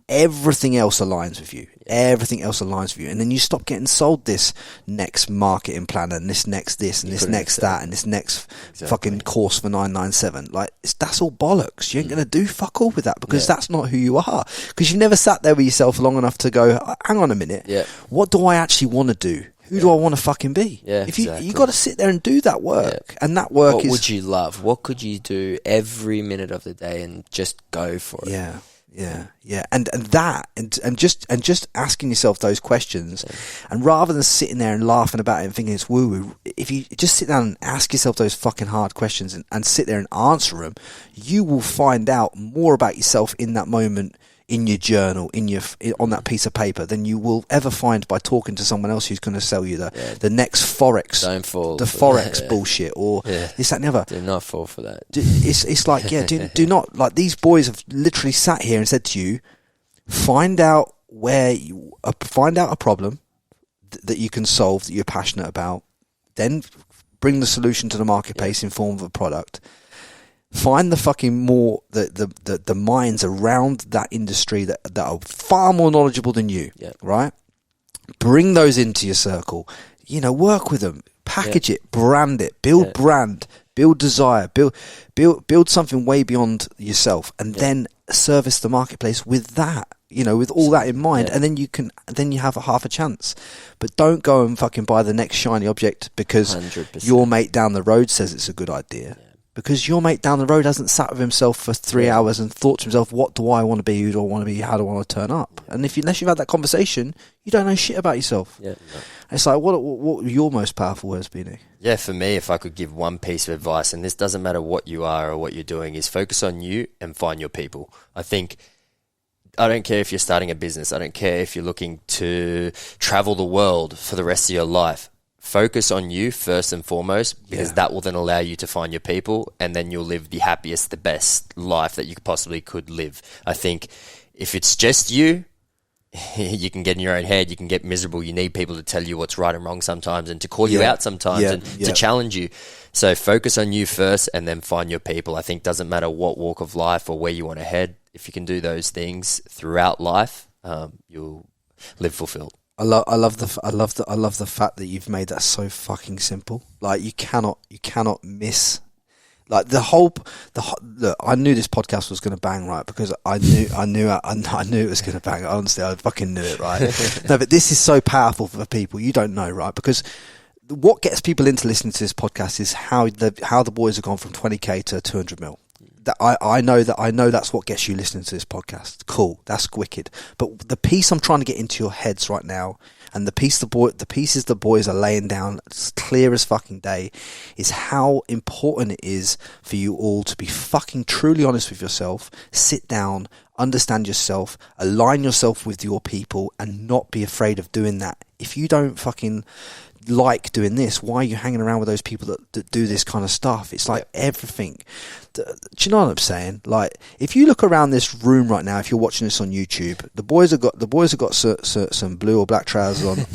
everything else aligns with you. Everything else aligns with you. And then you stop getting sold this next marketing plan and this next this and this next that and this next fucking course for 997. Like, that's all bollocks. You ain't going to do fuck all with that because that's not who you are. Because you've never sat there with yourself long enough to go, hang on a minute. Yeah. What do I actually want to do? Who do I want to fucking be? Yeah, if you got to sit there and do that work, and that work what would you love? What could you do every minute of the day and just go for it? Yeah. Yeah, and just asking yourself those questions, and rather than sitting there and laughing about it and thinking it's woo woo, if you just sit down and ask yourself those fucking hard questions and sit there and answer them, you will find out more about yourself in that moment, in your journal, on that piece of paper, than you will ever find by talking to someone else who's going to sell you the next forex, forex bullshit or this, that, and the other. Do not fall for that. It's like do not, like, these boys have literally sat here and said to you, find out a problem that you can solve, that you're passionate about, then bring the solution to the marketplace in form of a product. Find the fucking more the minds around that industry that are far more knowledgeable than you, right? Bring those into your circle. Work with them, package it, brand it, build brand, build desire, build something way beyond yourself, and then service the marketplace with that. With all that in mind, and then you have a half a chance. But don't go and fucking buy the next shiny object because 100%. Your mate down the road says it's a good idea. Because your mate down the road hasn't sat with himself for 3 hours and thought to himself, what do I want to be? Who do I want to be? How do I want to turn up? And unless you've had that conversation, you don't know shit about yourself. Yeah, no. It's like, what were your most powerful words, Nick? Yeah, for me, if I could give one piece of advice, and this doesn't matter what you are or what you're doing, is focus on you and find your people. I don't care if you're starting a business. I don't care if you're looking to travel the world for the rest of your life. Focus on you first and foremost, because that will then allow you to find your people, and then you'll live the happiest, the best life that you possibly could live. I think if it's just you, you can get in your own head, you can get miserable. You need people to tell you what's right and wrong sometimes, and to call you out sometimes, and to challenge you. So focus on you first, and then find your people. I think it doesn't matter what walk of life or where you want to head. If you can do those things throughout life, you'll live fulfilled. I love the fact that you've made that so fucking simple. Like, you cannot miss. Like, look, I knew this podcast was going to bang, right? Because I knew it was going to bang. Honestly, I fucking knew it, right? No, but this is so powerful for people. You don't know, right? Because what gets people into listening to this podcast is how the boys have gone from 20k to 200 mil. That I know that's what gets you listening to this podcast. Cool, that's wicked. But the piece I'm trying to get into your heads right now, and the pieces the boys are laying down, it's clear as fucking day, is how important it is for you all to be fucking truly honest with yourself. Sit down, understand yourself, align yourself with your people, and not be afraid of doing that. If you don't fucking like doing this, why are you hanging around with those people that do this kind of stuff? It's like everything. Do you know what I'm saying? Like, if you look around this room right now, if you're watching this on YouTube, the boys have got some blue or black trousers on,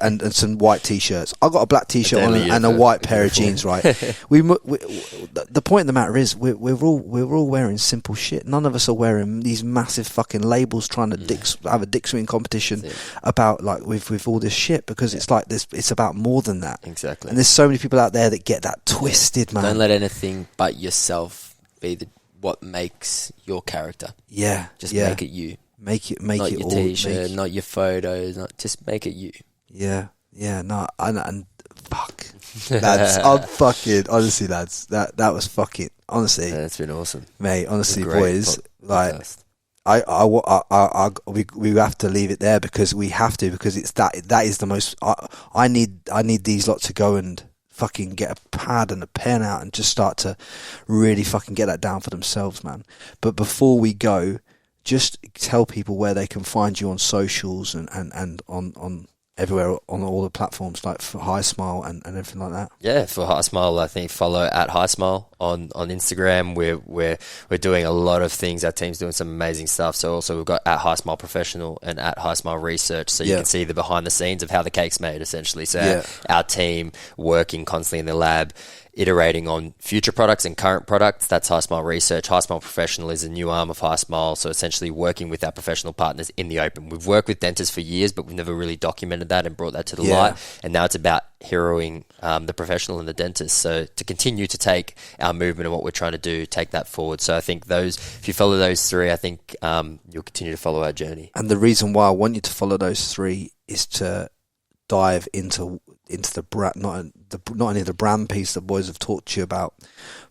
and some white t-shirts. I've got a black t-shirt on and a white pair of jeans. Right? The point of the matter is, we're all wearing simple shit. None of us are wearing these massive fucking labels trying to have a dick swinging competition about, like, with all this shit, because it's like this. It's about more than that. Exactly. And there's so many people out there that get that twisted, man. Don't let anything but yourself be what makes your character. Yeah. Just make it you. Make it not your all, t-shirt, not your photos, just make it you. Yeah, no, and fuck, lads, I'm fucking honestly, lads, that was fucking honestly. Yeah, it's been awesome, mate. Honestly, boys, like we have to leave it there because it's that is the most. I need these lot to go and fucking get a pad and a pen out and just start to really fucking get that down for themselves, man. But before we go, just tell people where they can find you on socials and on everywhere, on all the platforms, like for HiSmile and everything like that. Yeah, for HiSmile, I think follow at HiSmile on Instagram. We're doing a lot of things. Our team's doing some amazing stuff. So also we've got at HiSmile Professional and at HiSmile Research. So you can see the behind the scenes of how the cake's made, essentially. So our team working constantly in the lab, iterating on future products and current products. That's HiSmile Research. HiSmile Professional is a new arm of HiSmile, so essentially working with our professional partners in the open. We've worked with dentists for years, but we've never really documented that and brought that to the light. And now it's about heroing the professional and the dentist. So to continue to take our movement and what we're trying to do, take that forward. So I think if you follow those three, I think you'll continue to follow our journey. And the reason why I want you to follow those three is to dive into the brand, not only the brand piece that boys have talked to you about,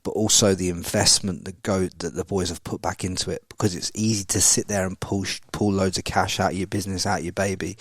but also the investment that the boys have put back into it. Because it's easy to sit there and pull loads of cash out of your business, out of your baby,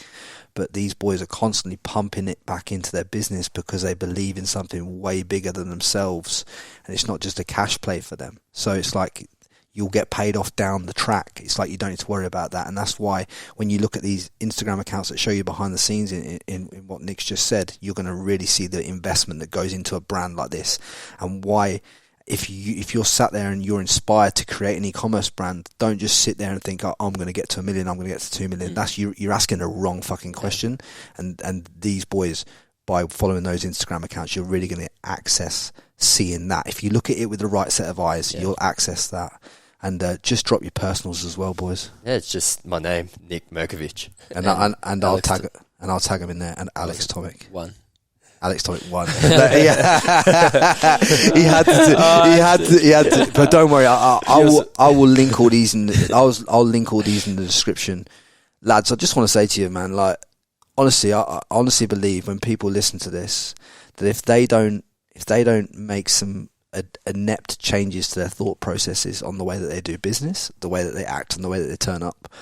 but these boys are constantly pumping it back into their business because they believe in something way bigger than themselves, and it's not just a cash play for them. So it's like you'll get paid off down the track. It's like you don't need to worry about that. And that's why when you look at these Instagram accounts that show you behind the scenes in what Nik's just said, you're going to really see the investment that goes into a brand like this. And why, if you're sat there and you're inspired to create an e-commerce brand, don't just sit there and think, oh, I'm going to get to $1 million, I'm going to get to 2 million. That's you're asking the wrong fucking question. And these boys, by following those Instagram accounts, you're really going to access seeing that. If you look at it with the right set of eyes, you'll access that. And just drop your personals as well, boys. Yeah, it's just my name, Nik Merkovich. And I'll tag him in there. And Alex Tomic. Alex Tomic 1. He had to. But don't worry, I will link all these I'll link all these in the description, lads. I just want to say to you, man, like honestly, I honestly believe when people listen to this that if they don't make some inept changes to their thought processes on the way that they do business, the way that they act, and the way that they turn up,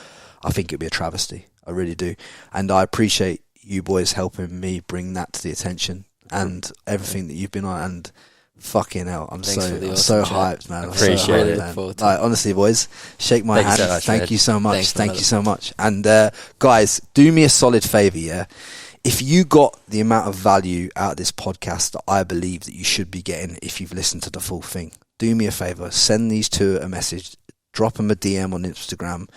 I think it'd be a travesty. I really do. And I appreciate you boys helping me bring that to the attention and everything that you've been on. And fucking hell, I'm so hyped, man. Appreciate it. Man. Like, honestly, boys, shake my hand. Thank you so much. Thank you so much. And guys, do me a solid favour, yeah. If you got the amount of value out of this podcast that I believe that you should be getting if you've listened to the full thing, do me a favour, send these two a message, drop them a DM on Instagram,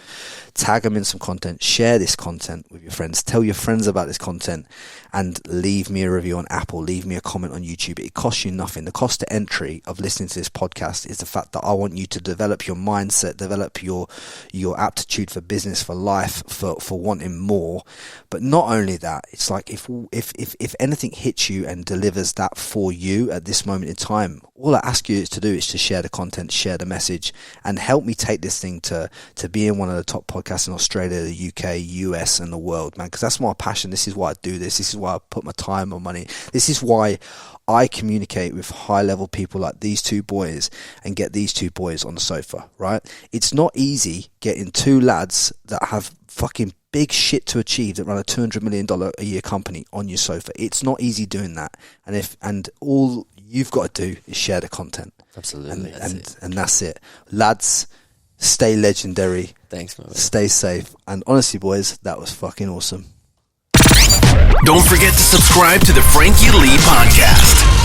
tag them in some content, share this content with your friends, tell your friends about this content, and leave me a review on Apple, leave me a comment on YouTube. It costs you nothing. The cost to entry of listening to this podcast is the fact that I want you to develop your mindset, develop your aptitude for business, for life, for wanting more. But not only that, it's like if anything hits you and delivers that for you at this moment in time, all I ask you to do is to share the content, share the message, and help me take this thing to being one of the top podcasts in Australia, the UK, US, and the world, man. Because that's my passion. This is why I do this. This is why I put my time and money. This is why I communicate with high-level people like these two boys and get these two boys on the sofa, right? It's not easy getting two lads that have fucking big shit to achieve, that run a $200 million a year company, on your sofa. It's not easy doing that. And all you've got to do is share the content. Absolutely. And that's it. Lads, stay legendary. Thanks, man. Stay safe. And honestly, boys, that was fucking awesome. Don't forget to subscribe to the Frankie Lee Podcast.